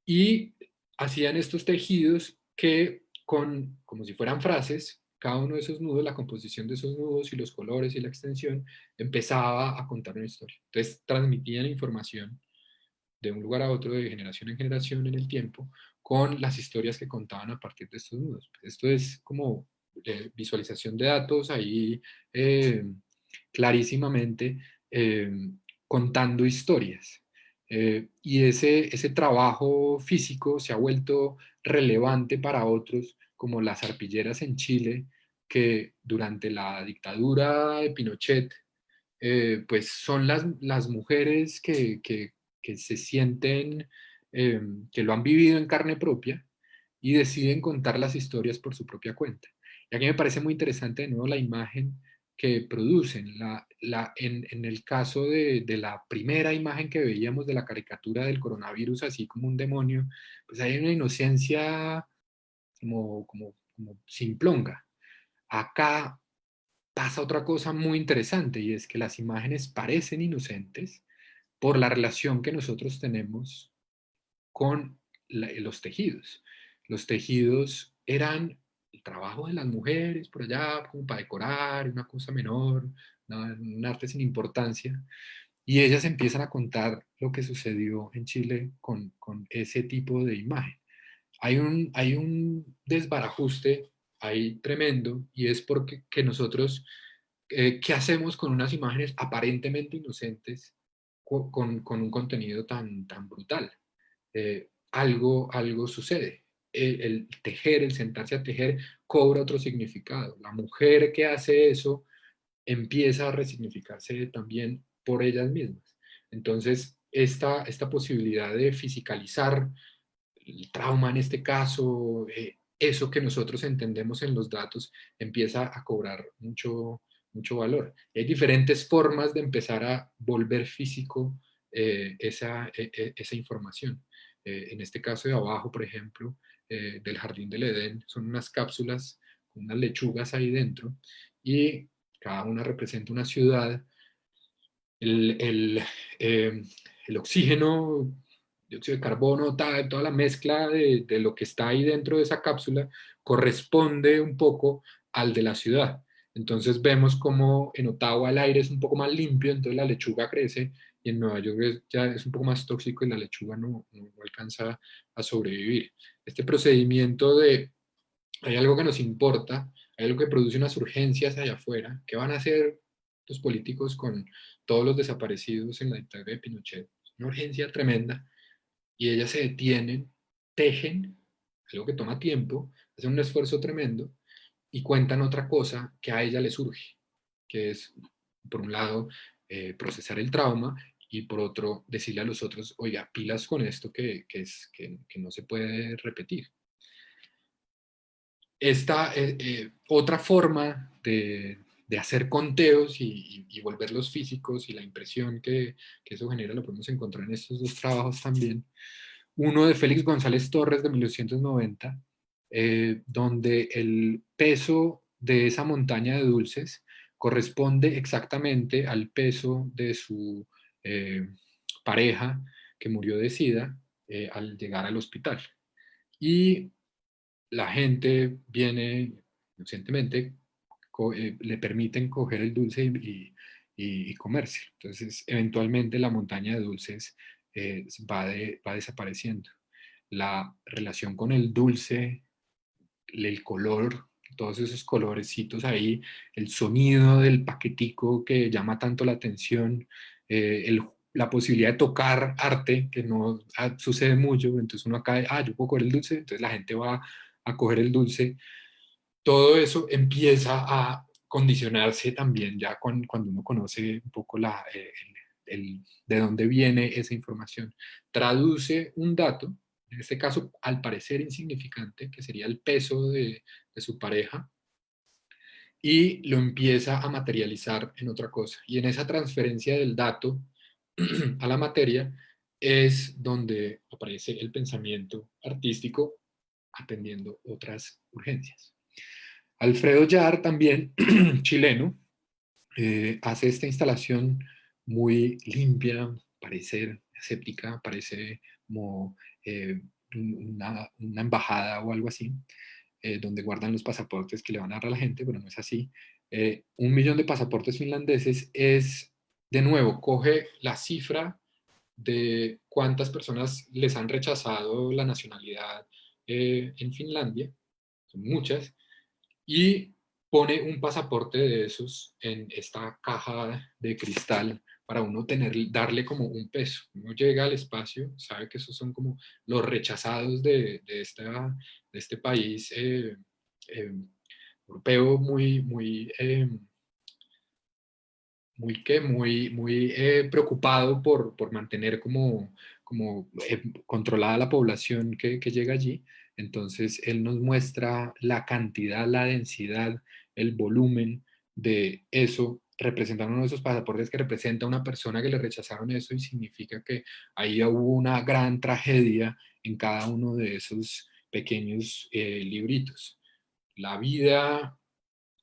y hacían estos tejidos que como si fueran frases, cada uno de esos nudos, la composición de esos nudos y los colores y la extensión, empezaba a contar una historia. Entonces transmitían información de un lugar a otro, de generación en generación en el tiempo, con las historias que contaban a partir de estos nudos. Esto es como visualización de datos ahí eh, clarísimamente eh, contando historias. Y ese trabajo físico se ha vuelto relevante para otros, como las arpilleras en Chile, que durante la dictadura de Pinochet, pues son las mujeres que se sienten, que lo han vivido en carne propia y deciden contar las historias por su propia cuenta. Y aquí me parece muy interesante de nuevo la imagen que producen. En el caso de la primera imagen que veíamos de la caricatura del coronavirus, así como un demonio, pues hay una inocencia como simplonga. Acá pasa otra cosa muy interesante y es que las imágenes parecen inocentes por la relación que nosotros tenemos con los tejidos. Los tejidos eran el trabajo de las mujeres por allá, como para decorar, una cosa menor, un arte sin importancia, y ellas empiezan a contar lo que sucedió en Chile con ese tipo de imagen. Hay un desbarajuste ahí tremendo y es porque que nosotros, ¿qué hacemos con unas imágenes aparentemente inocentes con un contenido tan brutal. Algo sucede. El tejer, el sentarse a tejer, cobra otro significado. La mujer que hace eso empieza a resignificarse también por ellas mismas. Entonces, esta posibilidad de fisicalizar el trauma en este caso, eso que nosotros entendemos en los datos, empieza a cobrar mucho valor. Y hay diferentes formas de empezar a volver físico esa información. En este caso de abajo, por ejemplo, del Jardín del Edén, son unas cápsulas con unas lechugas ahí dentro y cada una representa una ciudad. El, el, eh, el oxígeno, dióxido de carbono, toda la mezcla de lo que está ahí dentro de esa cápsula corresponde un poco al de la ciudad. Entonces vemos como en Ottawa el aire es un poco más limpio, entonces la lechuga crece, y en Nueva York ya es un poco más tóxico y la lechuga no alcanza a sobrevivir. Este procedimiento de hay algo que nos importa, hay algo que produce unas urgencias allá afuera. ¿Qué van a hacer los políticos con todos los desaparecidos en la dictadura de Pinochet? Una urgencia tremenda, y ellas se detienen, tejen, algo que toma tiempo, hacen un esfuerzo tremendo y cuentan otra cosa que a ella le surge, que es, por un lado, procesar el trauma, y por otro, decirle a los otros, oiga, pilas con esto que no se puede repetir. Esta otra forma de hacer conteos y volverlos físicos, y la impresión que eso genera lo podemos encontrar en estos dos trabajos también. Uno de Félix González Torres de 1990, donde el peso de esa montaña de dulces corresponde exactamente al peso de su eh, pareja que murió de SIDA al llegar al hospital. Y la gente viene inocentemente, le permiten coger el dulce y comerse. Entonces, eventualmente la montaña de dulces va desapareciendo. La relación con el dulce, el color, todos esos colorecitos ahí, el sonido del paquetico que llama tanto la atención, la posibilidad de tocar arte, que no sucede mucho. Entonces uno acá, yo puedo coger el dulce, entonces la gente va a coger el dulce. Todo eso empieza a condicionarse también ya cuando uno conoce un poco de dónde viene esa información. Traduce un dato, en este caso al parecer insignificante, que sería el peso de su pareja, y lo empieza a materializar en otra cosa. Y en esa transferencia del dato a la materia es donde aparece el pensamiento artístico atendiendo otras urgencias. Alfredo Yar, también chileno, hace esta instalación muy limpia, parece aséptica, parece como una embajada o algo así, donde guardan los pasaportes que le van a dar a la gente, pero no es así. 1 millón de pasaportes finlandeses es, de nuevo, coge la cifra de cuántas personas les han rechazado la nacionalidad en Finlandia, son muchas, y pone un pasaporte de esos en esta caja de cristal para uno darle como un peso. Uno llega al espacio, sabe que esos son como los rechazados de este país eh, europeo muy preocupado por mantener como controlada la población que llega allí. Entonces, él nos muestra la cantidad, la densidad, el volumen de eso, representando uno de esos pasaportes que representa a una persona que le rechazaron eso, y significa que ahí hubo una gran tragedia en cada uno de esos pequeños libritos. La vida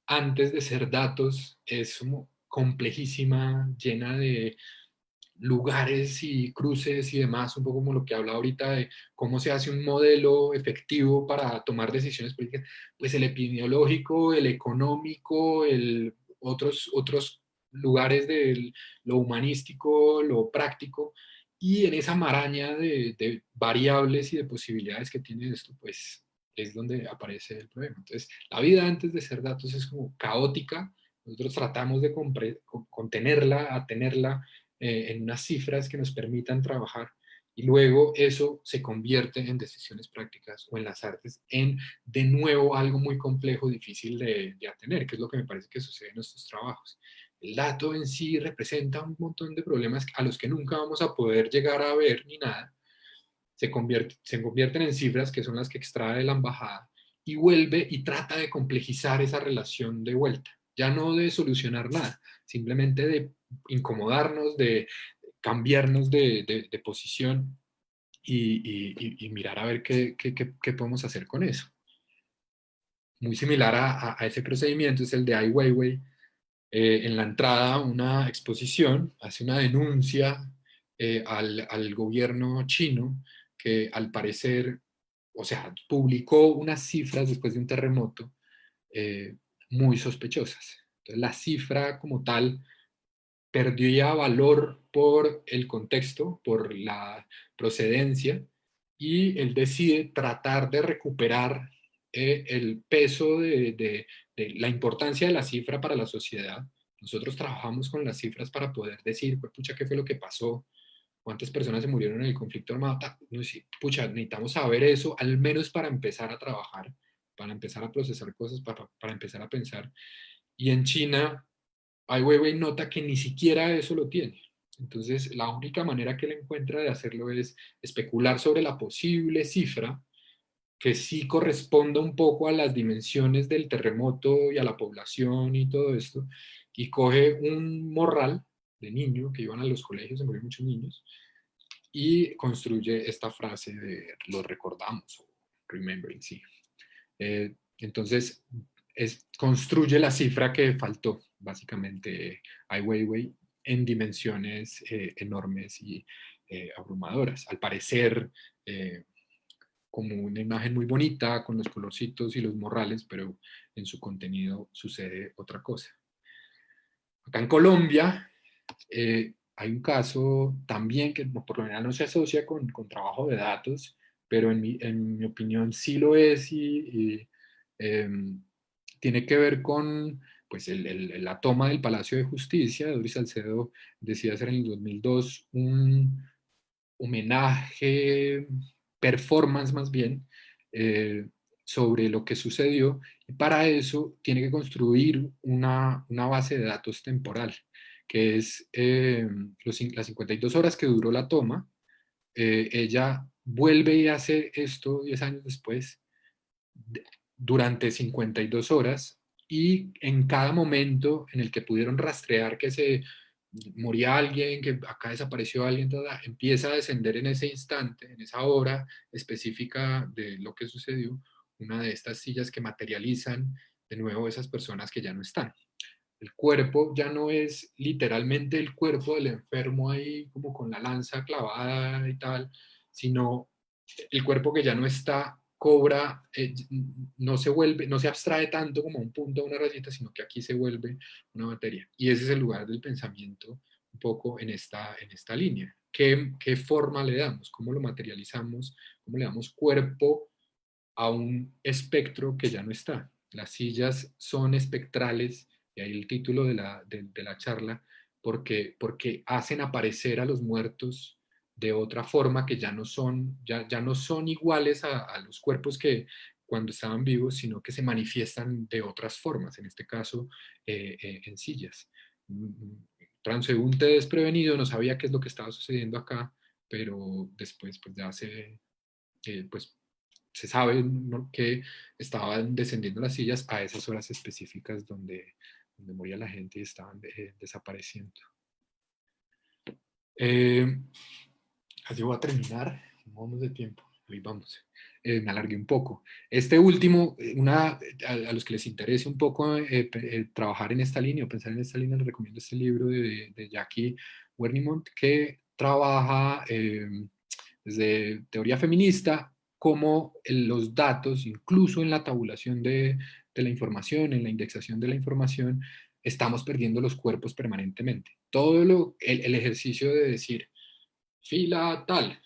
antes de ser datos es como complejísima, llena de lugares y cruces y demás, un poco como lo que habla ahorita de cómo se hace un modelo efectivo para tomar decisiones políticas. Pues el epidemiológico, el económico, otros lugares de lo humanístico, lo práctico, y en esa maraña de variables y de posibilidades que tiene esto, pues es donde aparece el problema. Entonces, la vida antes de ser datos es como caótica. Nosotros tratamos de contenerla, atenerla, en unas cifras que nos permitan trabajar, y luego eso se convierte en decisiones prácticas o en las artes, en de nuevo algo muy complejo, difícil de atener, que es lo que me parece que sucede en estos trabajos. El dato en sí representa un montón de problemas a los que nunca vamos a poder llegar a ver ni nada. Se convierten en cifras que son las que extrae de la embajada y vuelve y trata de complejizar esa relación de vuelta. Ya no de solucionar nada, simplemente de incomodarnos, de cambiarnos de posición y mirar a ver qué podemos hacer con eso. Muy similar a ese procedimiento es el de Ai Weiwei. En la entrada, una exposición hace una denuncia al gobierno chino que al parecer, o sea, publicó unas cifras después de un terremoto eh, muy sospechosas. Entonces, la cifra como tal perdía valor por el contexto, por la procedencia, y él decide tratar de recuperar el peso de la importancia de la cifra para la sociedad. Nosotros trabajamos con las cifras para poder decir, pues, pucha, ¿qué fue lo que pasó? ¿Cuántas personas se murieron en el conflicto armado? No sé, pucha, necesitamos saber eso, al menos para empezar a trabajar, para empezar a procesar cosas, para empezar a pensar. Y en China, Ai Weiwei nota que ni siquiera eso lo tiene. Entonces, la única manera que él encuentra de hacerlo es especular sobre la posible cifra que sí corresponda un poco a las dimensiones del terremoto y a la población y todo esto, y coge un morral de niños que iban a los colegios, se murieron muchos niños, y construye esta frase de lo recordamos, o remembering, sí. Entonces, construye la cifra que faltó, básicamente, Ai Weiwei, en dimensiones enormes y abrumadoras. Al parecer, como una imagen muy bonita, con los colorcitos y los morrales, pero en su contenido sucede otra cosa. Acá en Colombia hay un caso también que por lo general no se asocia con trabajo de datos, pero en mi opinión sí lo es y eh, tiene que ver con pues, la toma del Palacio de Justicia. Doris Salcedo decide hacer en el 2002 un homenaje, performance más bien, eh, sobre lo que sucedió, y para eso tiene que construir una base de datos temporal, que es las 52 horas que duró la toma. Ella vuelve y hace esto 10 años después, durante 52 horas, y en cada momento en el que pudieron rastrear que se moría alguien, que acá desapareció alguien, empieza a descender en ese instante, en esa hora específica de lo que sucedió, una de estas sillas que materializan de nuevo esas personas que ya no están. El cuerpo ya no es literalmente el cuerpo del enfermo ahí como con la lanza clavada y tal, sino el cuerpo que ya no está cobra, no se vuelve, no se abstrae tanto como un punto o una rayita, sino que aquí se vuelve una materia. Y ese es el lugar del pensamiento un poco en esta línea. ¿Qué forma le damos? ¿Cómo lo materializamos? ¿Cómo le damos cuerpo a un espectro que ya no está? Las sillas son espectrales, y ahí el título de la charla, porque hacen aparecer a los muertos de otra forma que ya no son iguales a los cuerpos que cuando estaban vivos, sino que se manifiestan de otras formas, en este caso en sillas. Transeúnte desprevenido, no sabía qué es lo que estaba sucediendo acá, pero después pues ya pues se sabe, ¿no?, que estaban descendiendo las sillas a esas horas específicas donde moría la gente y estaban desapareciendo. Así voy a terminar, vamos de tiempo, ahí vamos. Me alargué un poco. Este último, a los que les interese un poco trabajar en esta línea o pensar en esta línea, les recomiendo este libro de Jackie Wernimont, que trabaja desde teoría feminista, como los datos, incluso en la tabulación de la información, en la indexación de la información, estamos perdiendo los cuerpos permanentemente. Todo el ejercicio de decir, fila tal,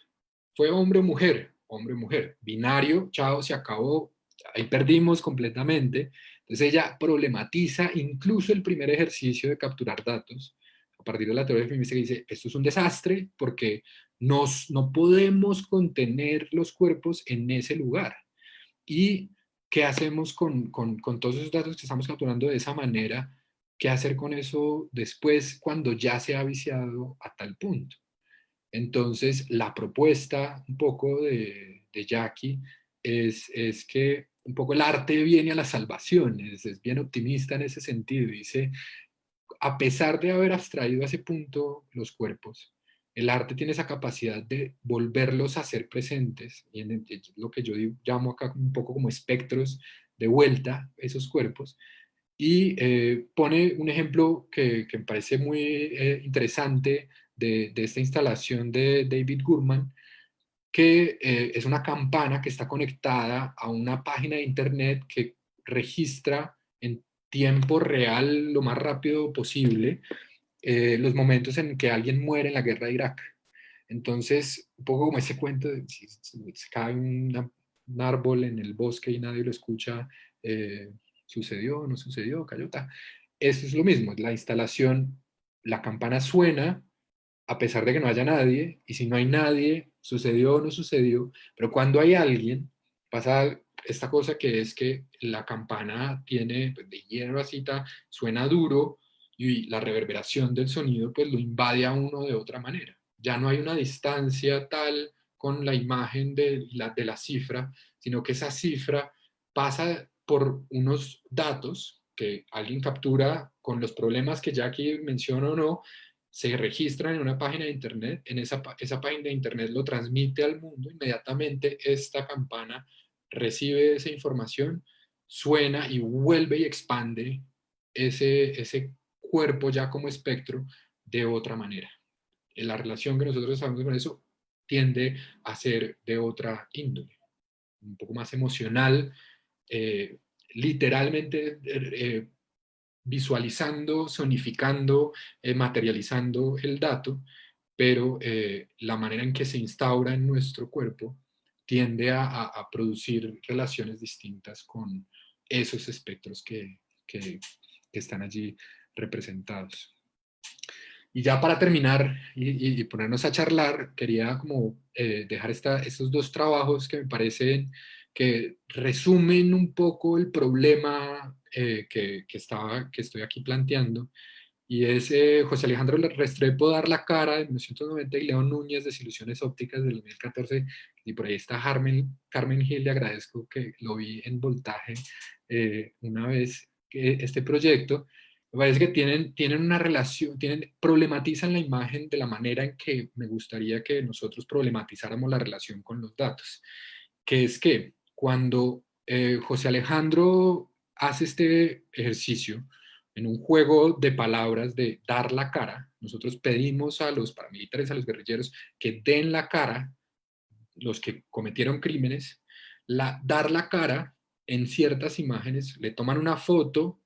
fue hombre o mujer, binario, chao, se acabó, ahí perdimos completamente. Entonces ella problematiza incluso el primer ejercicio de capturar datos, a partir de la teoría feminista que dice, esto es un desastre porque no podemos contener los cuerpos en ese lugar. ¿Y qué hacemos con todos esos datos que estamos capturando de esa manera? ¿Qué hacer con eso después cuando ya se ha viciado a tal punto? Entonces, la propuesta un poco de Jackie es que un poco el arte viene a la salvación, es bien optimista en ese sentido. Dice, a pesar de haber abstraído a ese punto los cuerpos, el arte tiene esa capacidad de volverlos a ser presentes, y en lo que yo llamo acá un poco como espectros de vuelta, esos cuerpos, y pone un ejemplo que me parece muy interesante de esta instalación de David Gurman, que es una campana que está conectada a una página de internet que registra en tiempo real, lo más rápido posible, los momentos en que alguien muere en la guerra de Irak. Entonces, un poco como ese cuento de si se cae un árbol en el bosque y nadie lo escucha, sucedió, no sucedió, cayó, ta. Eso es lo mismo, la instalación, la campana suena a pesar de que no haya nadie, y si no hay nadie, sucedió o no sucedió, pero cuando hay alguien, pasa esta cosa que es que la campana tiene pues, de hierro así, suena duro, y la reverberación del sonido pues lo invade a uno de otra manera. Ya no hay una distancia tal con la imagen de la cifra, sino que esa cifra pasa por unos datos que alguien captura con los problemas que ya aquí menciono o no, se registran en una página de internet, en esa página de internet lo transmite al mundo, inmediatamente esta campana recibe esa información, suena y vuelve y expande ese cuerpo ya como espectro de otra manera. La relación que nosotros sabemos con eso tiende a ser de otra índole, un poco más emocional, eh, literalmente visualizando, sonificando, materializando el dato, pero la manera en que se instaura en nuestro cuerpo tiende a producir relaciones distintas con esos espectros que están allí representados. Y ya para terminar y ponernos a charlar, quería como dejar estos dos trabajos que me parecen que resumen un poco el problema que estoy aquí planteando. Y es José Alejandro Restrepo, Dar la cara, de 1990, y León Núñez, Desilusiones ópticas, del 2014. Y por ahí está Carmen Gil, le agradezco que lo vi en Voltaje una vez, este proyecto. Me parece que tienen una relación, problematizan la imagen de la manera en que me gustaría que nosotros problematizáramos la relación con los datos, que es que cuando José Alejandro hace este ejercicio en un juego de palabras de dar la cara, nosotros pedimos a los paramilitares, a los guerrilleros, que den la cara, los que cometieron crímenes, dar la cara en ciertas imágenes, le toman una foto,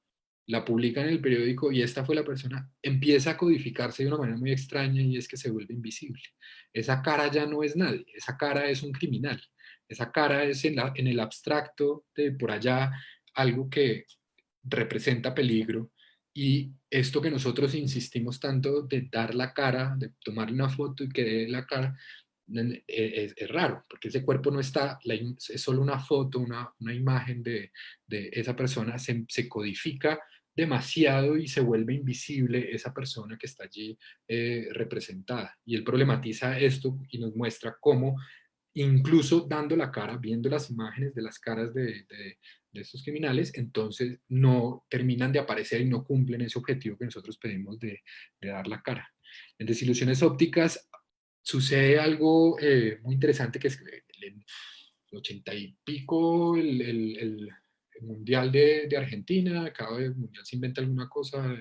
la publican en el periódico y esta fue la persona, empieza a codificarse de una manera muy extraña y es que se vuelve invisible. Esa cara ya no es nadie, esa cara es un criminal, esa cara es en el abstracto de por allá algo que representa peligro, y esto que nosotros insistimos tanto de dar la cara, de tomar una foto y que dé la cara, es raro, porque ese cuerpo no está, es solo una foto, una imagen de esa persona, se codifica demasiado y se vuelve invisible esa persona que está allí representada. Y él problematiza esto y nos muestra cómo, incluso dando la cara, viendo las imágenes de las caras de estos criminales, entonces no terminan de aparecer y no cumplen ese objetivo que nosotros pedimos de dar la cara. En Desilusiones ópticas sucede algo muy interesante, que es el 80 y pico, el Mundial de Argentina, cada vez el Mundial se inventa alguna cosa,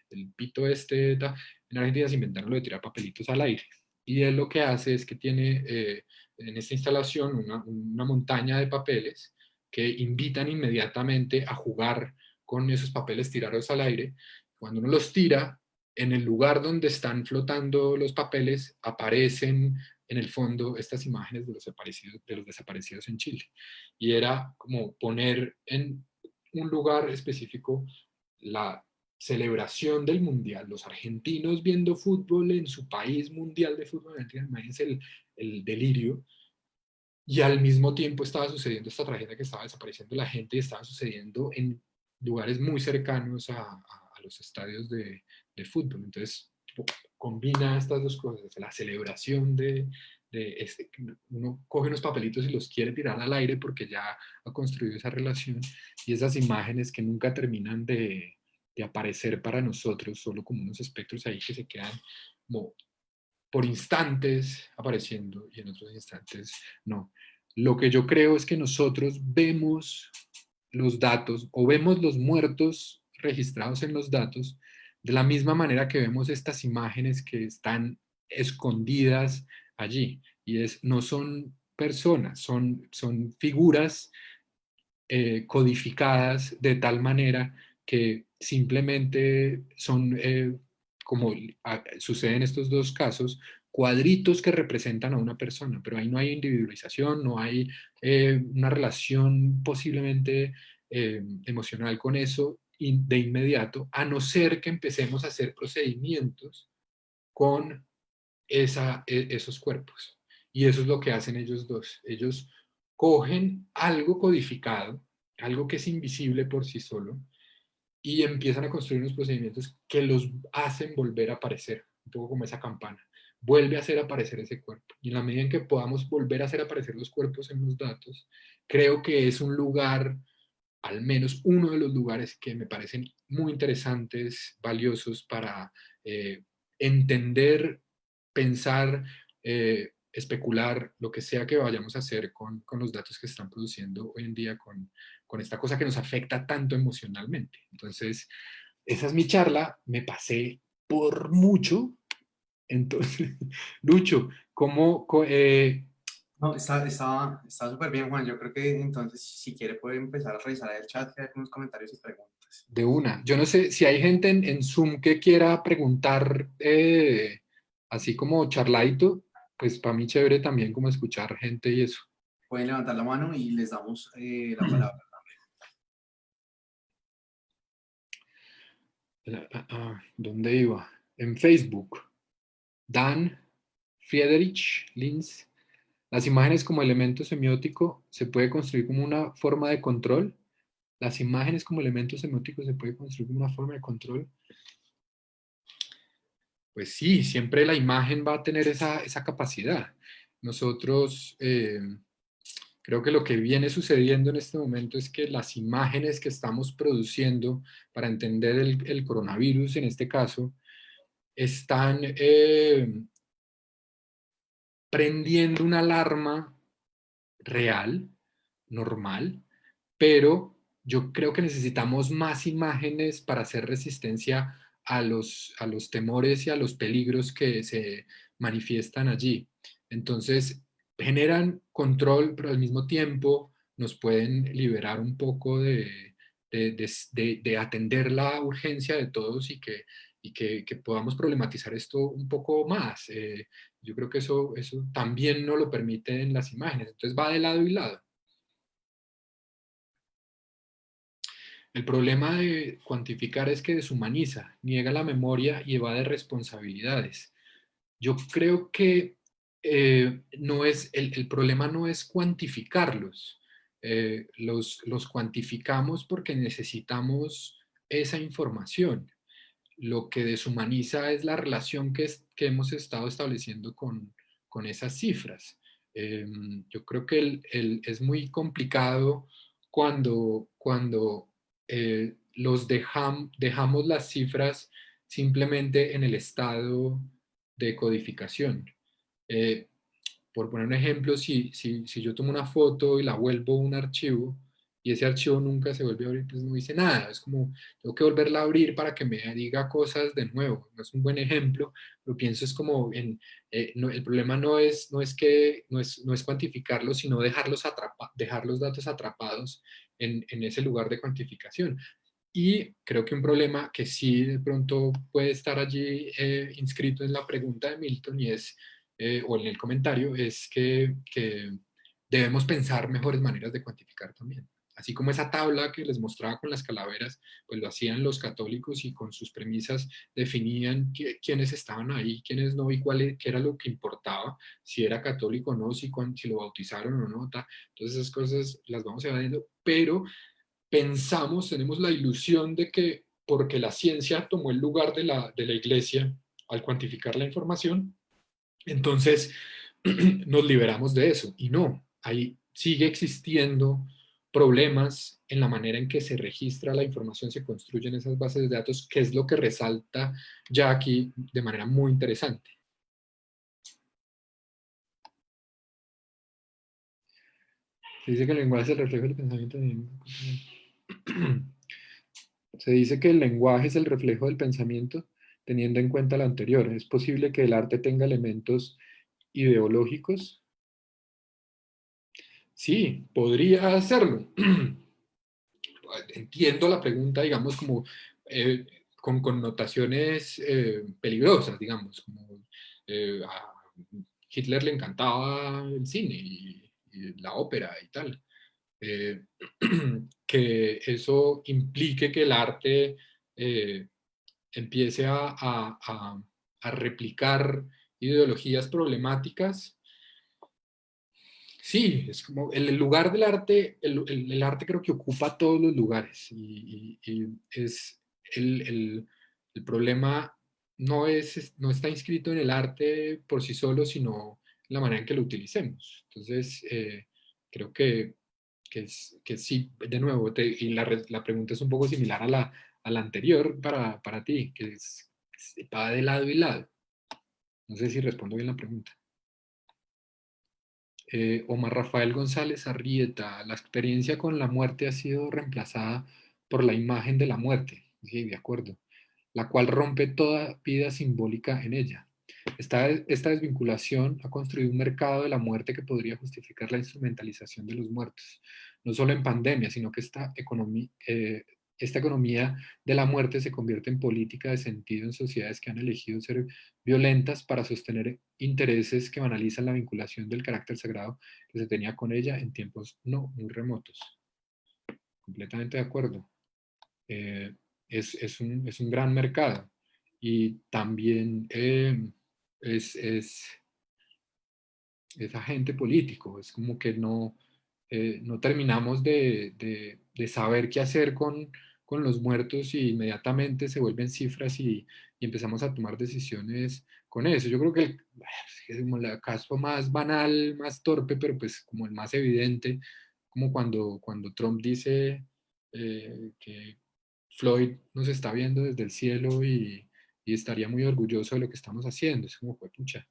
el pito este, en Argentina se inventaron lo de tirar papelitos al aire. Y él lo que hace es que tiene en esta instalación una montaña de papeles que invitan inmediatamente a jugar con esos papeles tirados al aire. Cuando uno los tira, en el lugar donde están flotando los papeles, aparecen en el fondo estas imágenes de los desaparecidos en Chile. Y era como poner en un lugar específico la celebración del mundial, los argentinos viendo fútbol en su país mundial de fútbol, imagínense el delirio, y al mismo tiempo estaba sucediendo esta tragedia que estaba desapareciendo la gente y estaba sucediendo en lugares muy cercanos a los estadios de fútbol. Entonces, tipo, combina estas dos cosas, la celebración uno coge unos papelitos y los quiere tirar al aire porque ya ha construido esa relación, y esas imágenes que nunca terminan de aparecer para nosotros, solo como unos espectros ahí que se quedan como por instantes apareciendo y en otros instantes no. Lo que yo creo es que nosotros vemos los datos o vemos los muertos registrados en los datos de la misma manera que vemos estas imágenes que están escondidas allí. Y no son personas, son figuras codificadas de tal manera que simplemente son, como sucede en estos dos casos, cuadritos que representan a una persona, pero ahí no hay individualización, no hay una relación posiblemente emocional con eso de inmediato, a no ser que empecemos a hacer procedimientos con esos cuerpos. Y eso es lo que hacen ellos dos. Ellos cogen algo codificado, algo que es invisible por sí solo, y empiezan a construir unos procedimientos que los hacen volver a aparecer, un poco como esa campana. Vuelve a hacer aparecer ese cuerpo. Y en la medida en que podamos volver a hacer aparecer los cuerpos en los datos, creo que es un lugar, al menos uno de los lugares que me parecen muy interesantes, valiosos para entender, pensar, especular, lo que sea que vayamos a hacer con los datos que se están produciendo hoy en día, con esta cosa que nos afecta tanto emocionalmente. Entonces, esa es mi charla, me pasé por mucho. Entonces, Lucho, No, está súper bien, Juan. Yo creo que entonces, si quiere, puede empezar a revisar el chat y hacer unos comentarios y preguntas. de una? Yo no sé si hay gente en Zoom que quiera preguntar, así como charladito, pues para mí chévere también como escuchar gente y eso. Pueden levantar la mano y les damos la palabra. ¿Dónde iba? En Facebook. Dan Friedrich Linz. Las imágenes como elemento semiótico se puede construir como una forma de control. Las imágenes como elemento semiótico se puede construir como una forma de control. Pues sí, siempre la imagen va a tener esa capacidad. Nosotros, creo que lo que viene sucediendo en este momento es que las imágenes que estamos produciendo para entender el coronavirus, en este caso, están prendiendo una alarma real, normal, pero yo creo que necesitamos más imágenes para hacer resistencia a los temores y a los peligros que se manifiestan allí. Entonces, generan control, pero al mismo tiempo nos pueden liberar un poco de atender la urgencia de todos y que podamos problematizar esto un poco más. Yo creo que eso también no lo permiten las imágenes. Entonces va de lado y lado. El problema de cuantificar es que deshumaniza, niega la memoria y evade responsabilidades. Yo creo que no es, el problema no es cuantificarlos. Los cuantificamos porque necesitamos esa información. Lo que deshumaniza es la relación que hemos estado estableciendo con esas cifras. Yo creo que es muy complicado cuando dejamos las cifras simplemente en el estado de codificación. Eh, por poner un ejemplo, si yo tomo una foto y la vuelvo un archivo y ese archivo nunca se vuelve a abrir, pues no dice nada. Es como, tengo que volverla a abrir para que me diga cosas de nuevo. No es un buen ejemplo. Lo pienso es como el problema no es cuantificarlo, sino dejar los datos atrapados en ese lugar de cuantificación. Y creo que un problema que sí de pronto puede estar allí inscrito en la pregunta de Milton o en el comentario, es que debemos pensar mejores maneras de cuantificar también. Así como esa tabla que les mostraba con las calaveras, pues lo hacían los católicos y con sus premisas definían quiénes estaban ahí, quiénes no y qué era lo que importaba, si era católico o no, si lo bautizaron o no. Entonces esas cosas las vamos evadiendo, pero tenemos la ilusión de que porque la ciencia tomó el lugar de la iglesia al cuantificar la información, entonces nos liberamos de eso. Y no, ahí sigue existiendo problemas en la manera en que se registra la información, se construyen esas bases de datos, que es lo que resalta Jackie de manera muy interesante. Se dice que el lenguaje es el reflejo del pensamiento. Se dice que el lenguaje es el reflejo del pensamiento teniendo en cuenta lo anterior. Es posible que el arte tenga elementos ideológicos. Sí, podría hacerlo. Entiendo la pregunta, digamos, como eh, con connotaciones peligrosas, digamos, como a Hitler le encantaba el cine y la ópera y tal. Eh, que eso implique que el arte eh, empiece a replicar ideologías problemáticas. Sí, es como el lugar del arte, el arte creo que ocupa todos los lugares y es el problema no está inscrito en el arte por sí solo, sino en la manera en que lo utilicemos. Entonces, creo que sí, de nuevo, la pregunta es un poco similar a la anterior para ti, va de lado y lado. No sé si respondo bien la pregunta. Omar Rafael González Arrieta, la experiencia con la muerte ha sido reemplazada por la imagen de la muerte, sí, de acuerdo, la cual rompe toda vida simbólica en ella. Esta desvinculación ha construido un mercado de la muerte que podría justificar la instrumentalización de los muertos, no solo en pandemia, sino que esta economía de la muerte se convierte en política de sentido en sociedades que han elegido ser violentas para sostener intereses que banalizan la vinculación del carácter sagrado que se tenía con ella en tiempos no muy remotos. Completamente de acuerdo. Eh, es un gran mercado y también es es agente político, es como que no terminamos de saber qué hacer con los muertos y inmediatamente se vuelven cifras y empezamos a tomar decisiones con eso. Yo creo que es como el caso más banal, más torpe, pero pues como el más evidente, como cuando Trump dice que Floyd nos está viendo desde el cielo y estaría muy orgulloso de lo que estamos haciendo. Es como, pucha,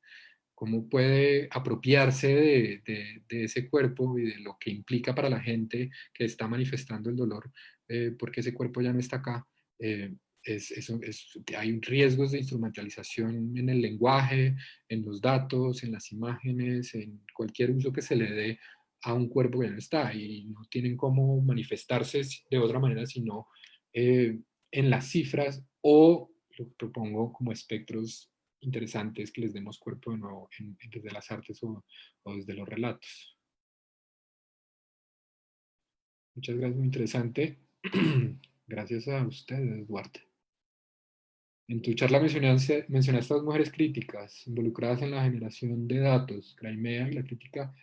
cómo puede apropiarse de ese cuerpo y de lo que implica para la gente que está manifestando el dolor, porque ese cuerpo ya no está acá. Eh, hay riesgos de instrumentalización en el lenguaje, en los datos, en las imágenes, en cualquier uso que se le dé a un cuerpo que ya no está y no tienen cómo manifestarse de otra manera sino eh, en las cifras o lo que propongo como espectros interesantes que les demos cuerpo de nuevo desde las artes o desde los relatos. Muchas gracias, muy interesante. Gracias a ustedes, Duarte. En tu charla mencionaste a dos mujeres críticas involucradas en la generación de datos, Crimea y la crítica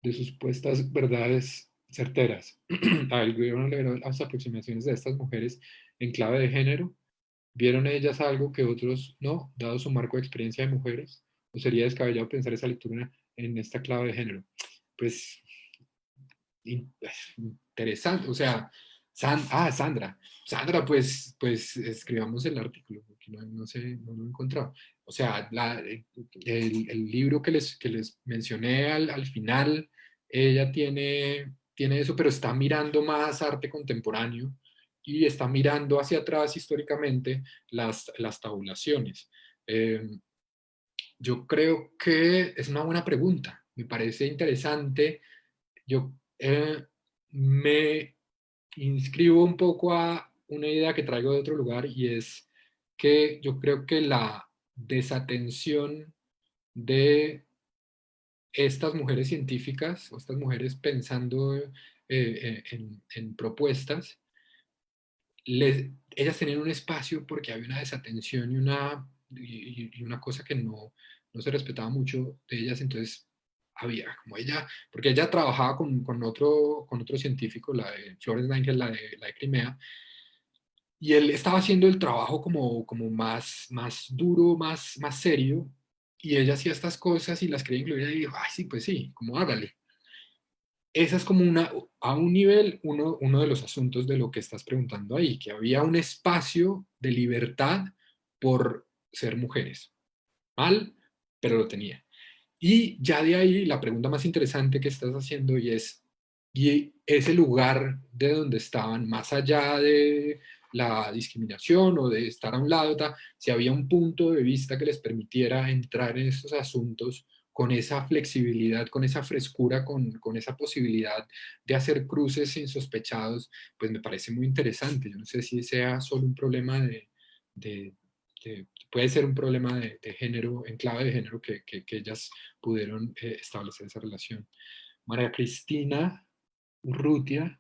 de sus supuestas verdades certeras. Al gobierno liberó las aproximaciones de estas mujeres en clave de género. ¿Vieron ellas algo que otros no, dado su marco de experiencia de mujeres? ¿O sería descabellado pensar esa lectura en esta clave de género? Pues interesante, o sea, Sandra. Sandra, pues escribamos el artículo, porque no sé, no lo he encontrado. O sea, el libro que les mencioné al final, ella tiene eso, pero está mirando más arte contemporáneo y está mirando hacia atrás históricamente las tabulaciones. Yo creo que es una buena pregunta, me parece interesante. Yo me inscribo un poco a una idea que traigo de otro lugar y es que yo creo que la desatención de estas mujeres científicas o estas mujeres pensando en propuestas, ellas tenían un espacio porque había una desatención y una cosa que no se respetaba mucho de ellas, entonces había como ella, porque ella trabajaba con otro científico, la de Florence Nightingale, la de Crimea, y él estaba haciendo el trabajo como más duro, más serio, y ella hacía estas cosas y las quería incluir y dijo, ay, sí, pues sí, como hágale. Esa es como a un nivel, uno de los asuntos de lo que estás preguntando ahí, que había un espacio de libertad por ser mujeres. Mal, pero lo tenía. Y ya de ahí la pregunta más interesante que estás haciendo y ese lugar de donde estaban, más allá de la discriminación o de estar a un lado, si había un punto de vista que les permitiera entrar en estos asuntos con esa flexibilidad, con esa frescura, con esa posibilidad de hacer cruces insospechados, pues me parece muy interesante. Yo no sé si sea solo un problema de, puede ser un problema de género, en clave de género, que ellas pudieron establecer esa relación. María Cristina Urrutia,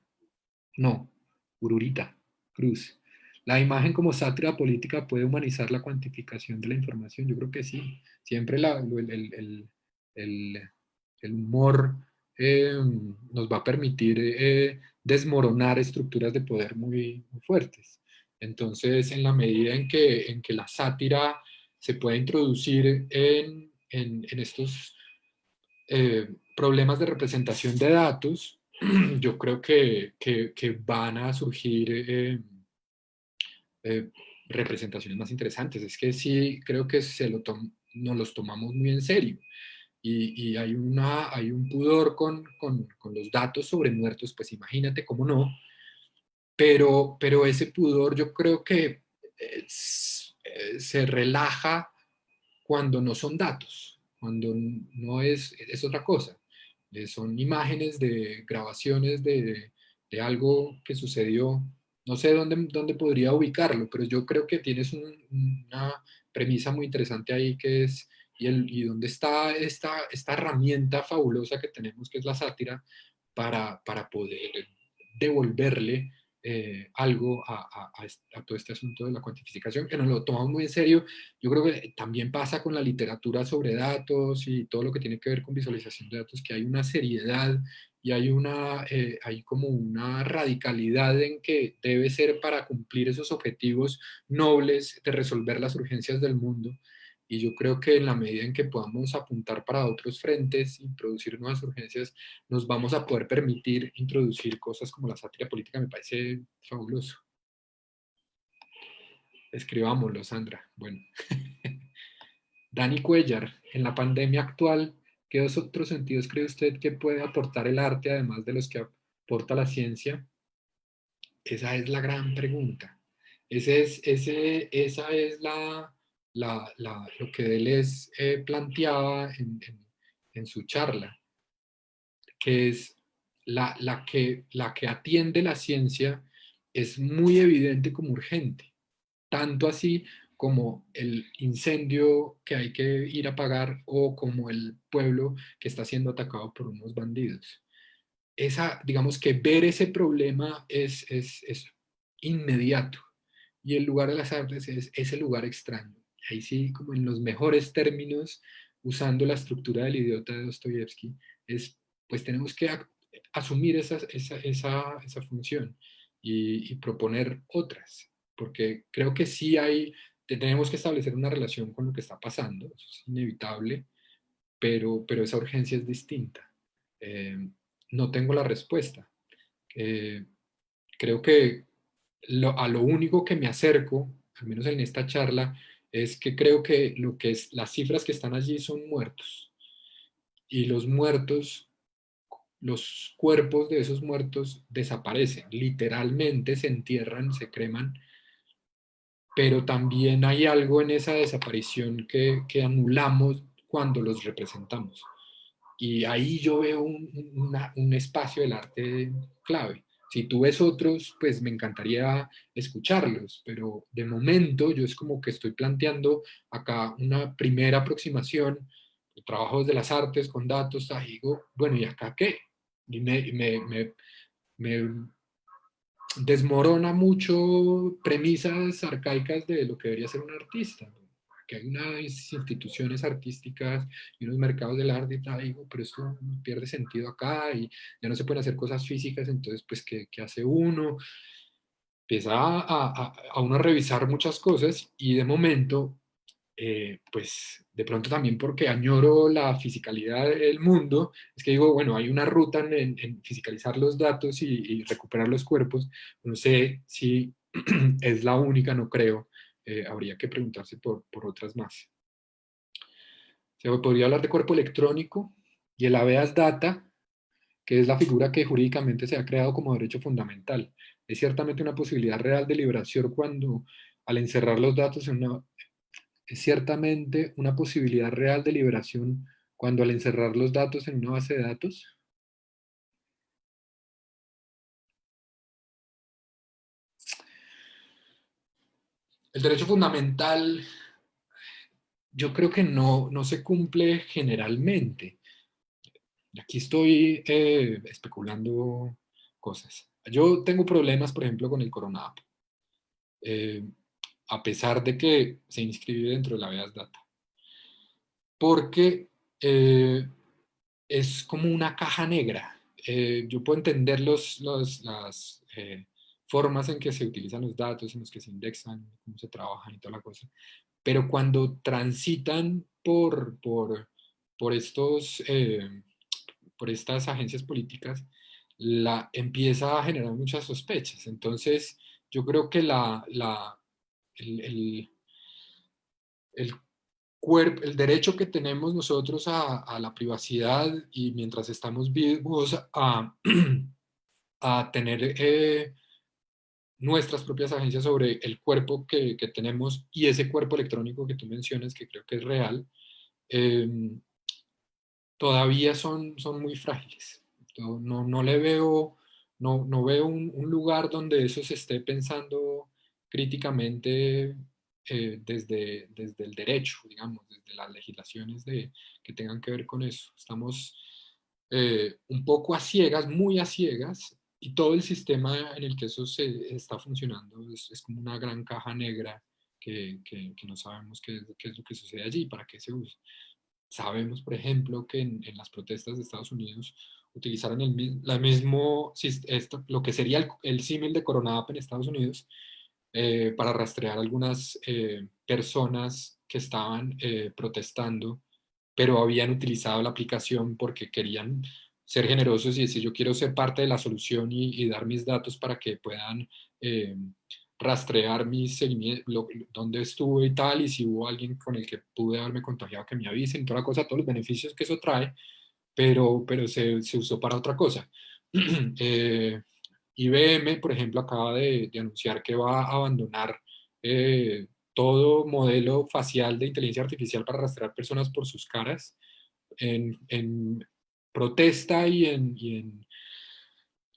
no, Ururita Cruz. ¿La imagen como sátira política puede humanizar la cuantificación de la información? Yo creo que sí. Siempre el, el humor nos va a permitir desmoronar estructuras de poder muy fuertes. Entonces, en la medida en que la sátira se puede introducir en estos problemas de representación de datos, yo creo que van a surgir eh, representaciones más interesantes. Es que sí, creo que nos los tomamos muy en serio. Y hay un pudor con los datos sobre muertos, pues imagínate cómo no, pero ese pudor yo creo que se relaja cuando no son datos, cuando no es otra cosa. Son imágenes de grabaciones de algo que sucedió. No sé dónde podría ubicarlo, pero yo creo que tienes una premisa muy interesante ahí que es, y dónde está esta herramienta fabulosa que tenemos, que es la sátira, para poder devolverle algo a todo este asunto de la cuantificación, que nos lo tomamos muy en serio. Yo creo que también pasa con la literatura sobre datos y todo lo que tiene que ver con visualización de datos, que hay una seriedad y hay como una radicalidad en que debe ser para cumplir esos objetivos nobles de resolver las urgencias del mundo. Y yo creo que en la medida en que podamos apuntar para otros frentes y producir nuevas urgencias, nos vamos a poder permitir introducir cosas como la sátira política. Me parece fabuloso. Escribámoslo, Sandra. Bueno. Dani Cuellar, en la pandemia actual, ¿qué dos otros sentidos cree usted que puede aportar el arte, además de los que aporta la ciencia? Esa es la gran pregunta. Esa es lo que Deleuze planteaba en su charla, que es la que atiende la ciencia es muy evidente como urgente, tanto así como el incendio que hay que ir a apagar o como el pueblo que está siendo atacado por unos bandidos. Digamos que ver ese problema es inmediato y el lugar de las artes es ese lugar extraño. Ahí sí, como en los mejores términos, usando la estructura del idiota de Dostoyevsky, pues tenemos que asumir esa función y proponer otras, porque creo que sí tenemos que establecer una relación con lo que está pasando, eso es inevitable, pero esa urgencia es distinta. Eh, no tengo la respuesta. Eh, Creo que a lo único que me acerco, al menos en esta charla, es que creo que las cifras que están allí son muertos. Y los muertos, los cuerpos de esos muertos desaparecen, literalmente se entierran, se creman, pero también hay algo en esa desaparición que anulamos cuando los representamos. Y ahí yo veo un espacio del arte clave. Si tú ves otros, pues me encantaría escucharlos, pero de momento yo es como que estoy planteando acá una primera aproximación de trabajos de las artes con datos, y digo, bueno, ¿y acá qué? Y me desmorona mucho premisas arcaicas de lo que debería ser un artista, que hay unas instituciones artísticas y unos mercados del arte y tal, digo, pero esto pierde sentido acá y ya no se pueden hacer cosas físicas, entonces, pues, ¿qué hace uno? Empieza a uno a revisar muchas cosas y de momento, pues de pronto también porque añoro la fisicalidad del mundo, es que digo, bueno, hay una ruta en fisicalizar los datos y recuperar los cuerpos, no sé si es la única, no creo, habría que preguntarse por otras más. Se podría hablar de cuerpo electrónico y el habeas data, que es la figura que jurídicamente se ha creado como derecho fundamental. Es ciertamente una posibilidad real de liberación cuando al encerrar los datos en una... Es ciertamente una posibilidad real de liberación cuando al encerrar los datos en una base de datos. El derecho fundamental yo creo que no se cumple generalmente. Aquí estoy especulando cosas. Yo tengo problemas, por ejemplo, con el Corona App, eh, a pesar de que se inscribe dentro de la Veas Data, porque es como una caja negra. Yo puedo entender las formas en que se utilizan los datos, en los que se indexan, cómo se trabajan y toda la cosa, pero cuando transitan por por estas agencias políticas, empieza a generar muchas sospechas. Entonces, yo creo que el, el, el el derecho que tenemos nosotros a la privacidad y mientras estamos vivos a tener nuestras propias agencias sobre el cuerpo que tenemos y ese cuerpo electrónico que tú mencionas, que creo que es real, eh, todavía son muy frágiles. No le veo, no veo un lugar donde eso se esté pensando críticamente desde el derecho, digamos, desde las legislaciones que tengan que ver con eso. Estamos un poco a ciegas, muy a ciegas, y todo el sistema en el que eso se está funcionando es como una gran caja negra que no sabemos qué es lo que sucede allí, para qué se usa. Sabemos, por ejemplo, que en las protestas de Estados Unidos utilizaron lo que sería el símil de Corona App en Estados Unidos para rastrear algunas personas que estaban protestando, pero habían utilizado la aplicación porque querían ser generosos y decir yo quiero ser parte de la solución y dar mis datos para que puedan eh, rastrear mi seguimiento, dónde estuve y tal, y si hubo alguien con el que pude haberme contagiado que me avisen, toda la cosa, todos los beneficios que eso trae, pero se usó para otra cosa. IBM, por ejemplo, acaba de anunciar que va a abandonar todo modelo facial de inteligencia artificial para rastrear personas por sus caras en protesta y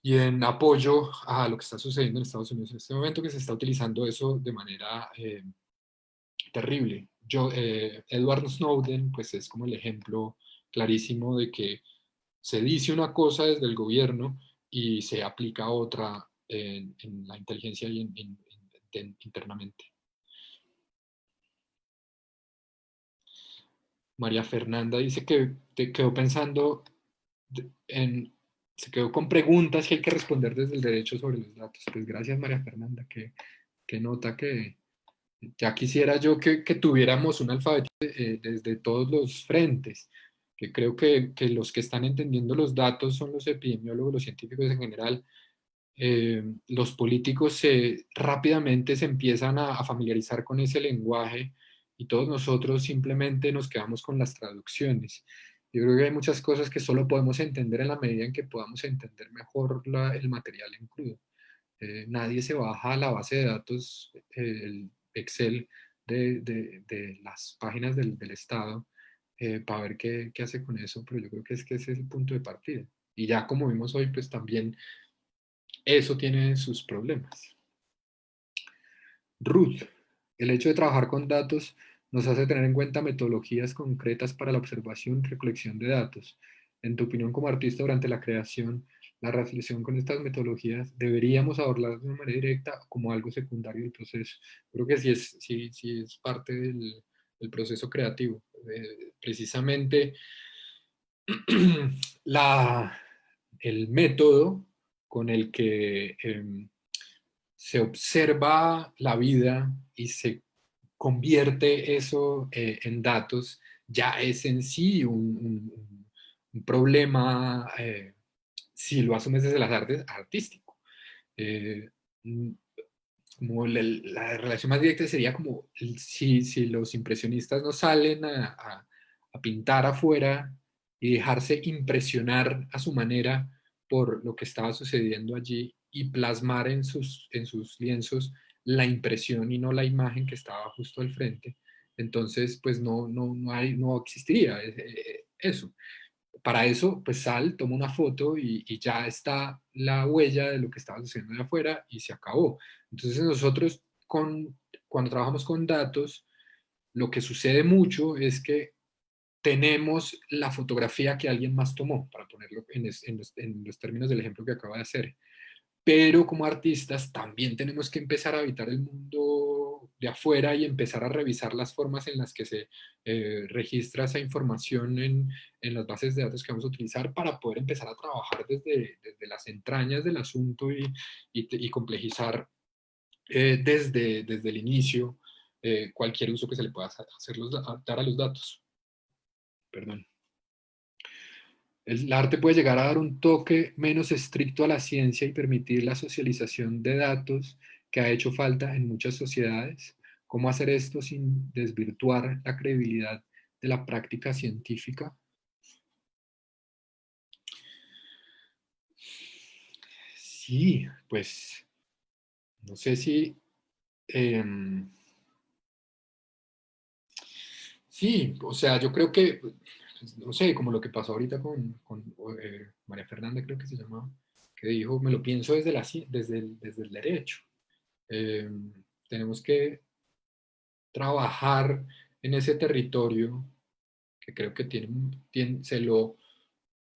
en apoyo a lo que está sucediendo en Estados Unidos en este momento, que se está utilizando eso de manera terrible. Edward Snowden, pues es como el ejemplo clarísimo de que se dice una cosa desde el gobierno y se aplica otra en la inteligencia y internamente. María Fernanda dice que te quedó pensando en, se quedó con preguntas que hay que responder desde el derecho sobre los datos. Pues gracias María Fernanda, que nota que ya quisiera yo que tuviéramos un alfabeto desde todos los frentes, que creo que los que están entendiendo los datos son los epidemiólogos, los científicos en general. Los políticos rápidamente se empiezan a familiarizar con ese lenguaje y todos nosotros simplemente nos quedamos con las traducciones. Yo creo que hay muchas cosas que solo podemos entender en la medida en que podamos entender mejor el material en crudo. Nadie se baja a la base de datos, el Excel de las páginas del Estado para ver qué hace con eso, pero yo creo que ese es el punto de partida. Y ya como vimos hoy, pues también eso tiene sus problemas. Ruth, el hecho de trabajar con datos nos hace tener en cuenta metodologías concretas para la observación y recolección de datos. En tu opinión como artista durante la creación, la relación con estas metodologías deberíamos abordarlas de una manera directa como algo secundario del proceso. Creo que sí es parte del proceso creativo. Precisamente la, el método con el que se observa la vida y se convierte eso en datos, ya es en sí un problema, si lo asumes desde las artes, artístico. Eh, como la relación más directa sería como si los impresionistas no salen a pintar afuera y dejarse impresionar a su manera por lo que estaba sucediendo allí y plasmar en sus lienzos la impresión y no la imagen que estaba justo al frente, entonces pues no existiría eso. Para eso, pues sal, toma una foto y ya está la huella de lo que estaba sucediendo de afuera y se acabó. Entonces nosotros cuando trabajamos con datos, lo que sucede mucho es que tenemos la fotografía que alguien más tomó, para ponerlo en los términos del ejemplo que acaba de hacer, pero como artistas también tenemos que empezar a habitar el mundo de afuera y empezar a revisar las formas en las que se registra esa información en las bases de datos que vamos a utilizar para poder empezar a trabajar desde las entrañas del asunto y complejizar desde el inicio cualquier uso que se le pueda dar a los datos. Perdón. El arte puede llegar a dar un toque menos estricto a la ciencia y permitir la socialización de datos que ha hecho falta en muchas sociedades. ¿Cómo hacer esto sin desvirtuar la credibilidad de la práctica científica? Sí, pues no sé si... eh, sí, o sea, yo creo que, pues, no sé, como lo que pasó ahorita con María Fernanda, creo que se llamaba, que dijo, me lo pienso desde el derecho. Eh, tenemos que trabajar en ese territorio que creo que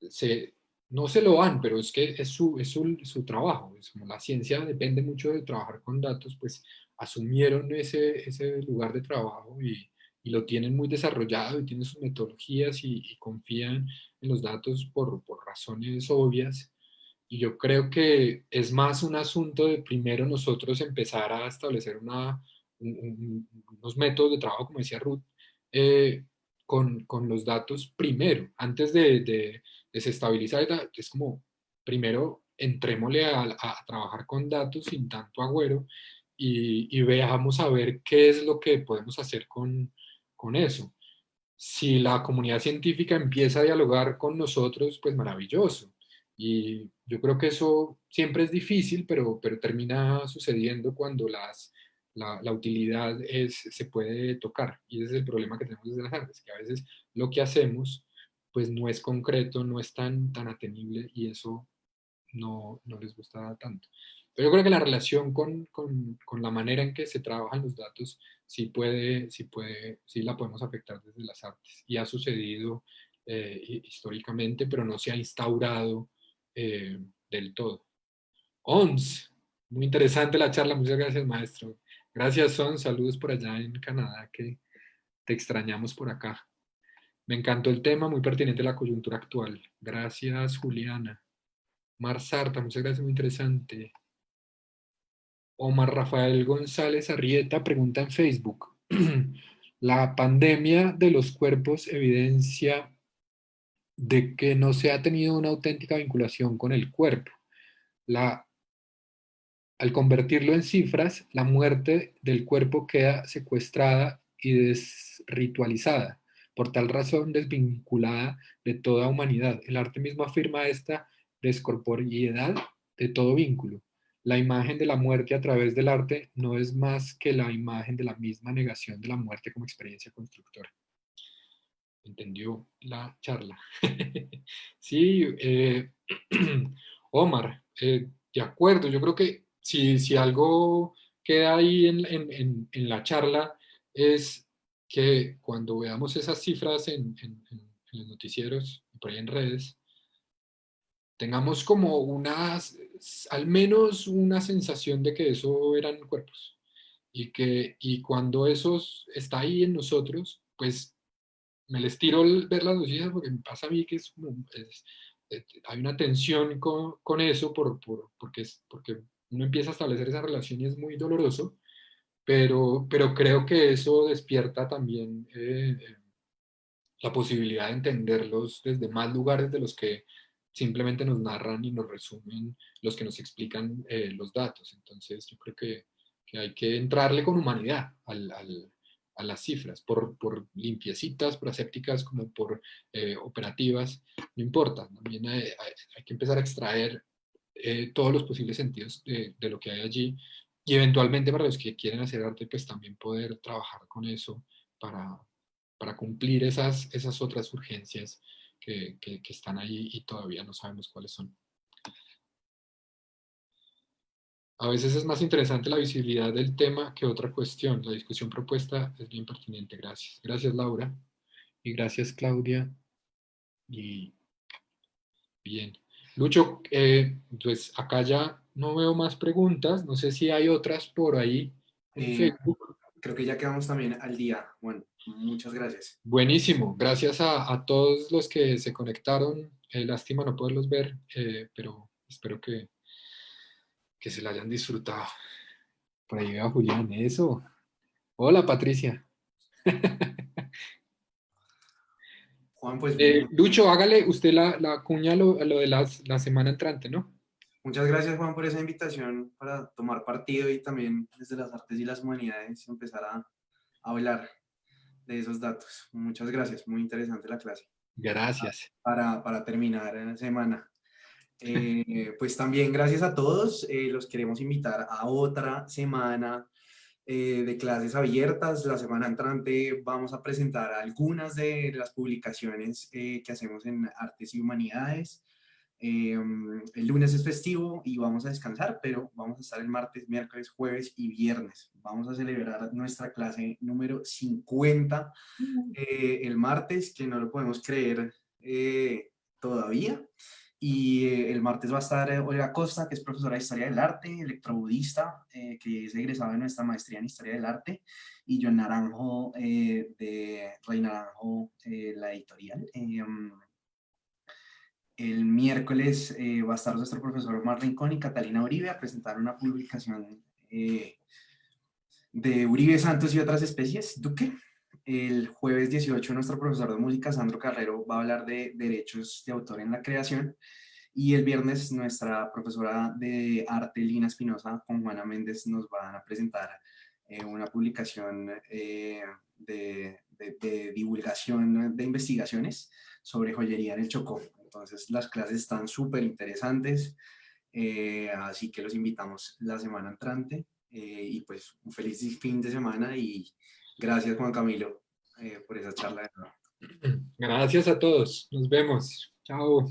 se, no se lo dan, pero es que es su trabajo. Es como la ciencia depende mucho de trabajar con datos, pues asumieron ese lugar de trabajo y lo tienen muy desarrollado y tienen sus metodologías y confían en los datos por razones obvias. Y yo creo que es más un asunto de primero nosotros empezar a establecer unos métodos de trabajo, como decía Ruth, eh, con los datos primero, antes de desestabilizar. Es como, primero entrémosle a trabajar con datos sin tanto agüero y veamos a ver qué es lo que podemos hacer con eso. Si la comunidad científica empieza a dialogar con nosotros, pues maravilloso. Y yo creo que eso siempre es difícil, pero termina sucediendo cuando la utilidad se puede tocar. Y ese es el problema que tenemos desde las artes, que a veces lo que hacemos pues no es concreto, no es tan atenible y eso no les gusta tanto. Pero yo creo que la relación con la manera en que se trabajan los datos sí la podemos afectar desde las artes. Y ha sucedido históricamente, pero no se ha instaurado del todo. Ons, muy interesante la charla, muchas gracias maestro. Gracias Ons, saludos por allá en Canadá, que te extrañamos por acá. Me encantó el tema, muy pertinente a la coyuntura actual. Gracias Juliana. Mar Sarta, muchas gracias, muy interesante. Omar Rafael González Arrieta pregunta en Facebook. La pandemia de los cuerpos evidencia de que no se ha tenido una auténtica vinculación con el cuerpo. La, al convertirlo en cifras, la muerte del cuerpo queda secuestrada y desritualizada, por tal razón desvinculada de toda humanidad. El arte mismo afirma esta descorporeidad de todo vínculo. La imagen de la muerte a través del arte no es más que la imagen de la misma negación de la muerte como experiencia constructora. ¿Entendió la charla? Sí, Omar, de acuerdo, yo creo que si algo queda ahí en la charla es que cuando veamos esas cifras en los noticieros y por ahí en redes, tengamos como al menos una sensación de que eso eran cuerpos y cuando eso está ahí en nosotros, pues me les tiro ver las noticias porque me pasa a mí que hay una tensión con eso porque uno empieza a establecer esa relación y es muy doloroso, pero creo que eso despierta también la posibilidad de entenderlos desde más lugares de los que simplemente nos narran y nos resumen los que nos explican los datos. Entonces yo creo que hay que entrarle con humanidad a las cifras, por limpiecitas, por asépticas, como por operativas, no importa. También hay que empezar a extraer todos los posibles sentidos de lo que hay allí y eventualmente para los que quieren hacer arte, pues también poder trabajar con eso para, para cumplir esas otras urgencias que están ahí y todavía no sabemos cuáles son. A veces es más interesante la visibilidad del tema que otra cuestión. La discusión propuesta es bien pertinente. Gracias. Gracias, Laura. Y gracias, Claudia. Y bien. Lucho, pues acá ya no veo más preguntas. No sé si hay otras por ahí en Eh, Facebook. Creo que ya quedamos también al día. Bueno, muchas gracias. Buenísimo. Gracias a todos los que se conectaron. Lástima no poderlos ver, pero espero que se la hayan disfrutado. Por ahí veo a Julián. Eso. Hola, Patricia. Juan, pues Lucho, hágale usted la cuña a lo de la semana entrante, ¿no? muchas gracias, Juan, por esa invitación para tomar partido y también desde las artes y las humanidades empezar a hablar de esos datos. Muchas gracias, muy interesante la clase. Gracias. Para terminar la semana. Pues también gracias a todos, los queremos invitar a otra semana de clases abiertas. La semana entrante vamos a presentar algunas de las publicaciones que hacemos en Artes y Humanidades. El lunes es festivo y vamos a descansar, pero vamos a estar el martes, miércoles, jueves y viernes. Vamos a celebrar nuestra clase número 50 el martes, que no lo podemos creer todavía. Y el martes va a estar Olga Costa, que es profesora de Historia del Arte, electrobudista, que es egresada de nuestra maestría en Historia del Arte, y John Naranjo, de Rey Naranjo, la editorial. El miércoles va a estar nuestro profesor Omar Rincón y Catalina Uribe a presentar una publicación de Uribe Santos y otras especies, Duque. El jueves 18, nuestro profesor de música, Sandro Carrero, va a hablar de derechos de autor en la creación. Y el viernes, nuestra profesora de arte, Lina Espinosa, con Juana Méndez, nos van a presentar una publicación de divulgación de investigaciones sobre joyería en el Chocó. Entonces, las clases están súper interesantes, así que los invitamos la semana entrante. Y pues un feliz fin de semana y gracias Juan Camilo por esa charla. Gracias a todos. Nos vemos. Chao.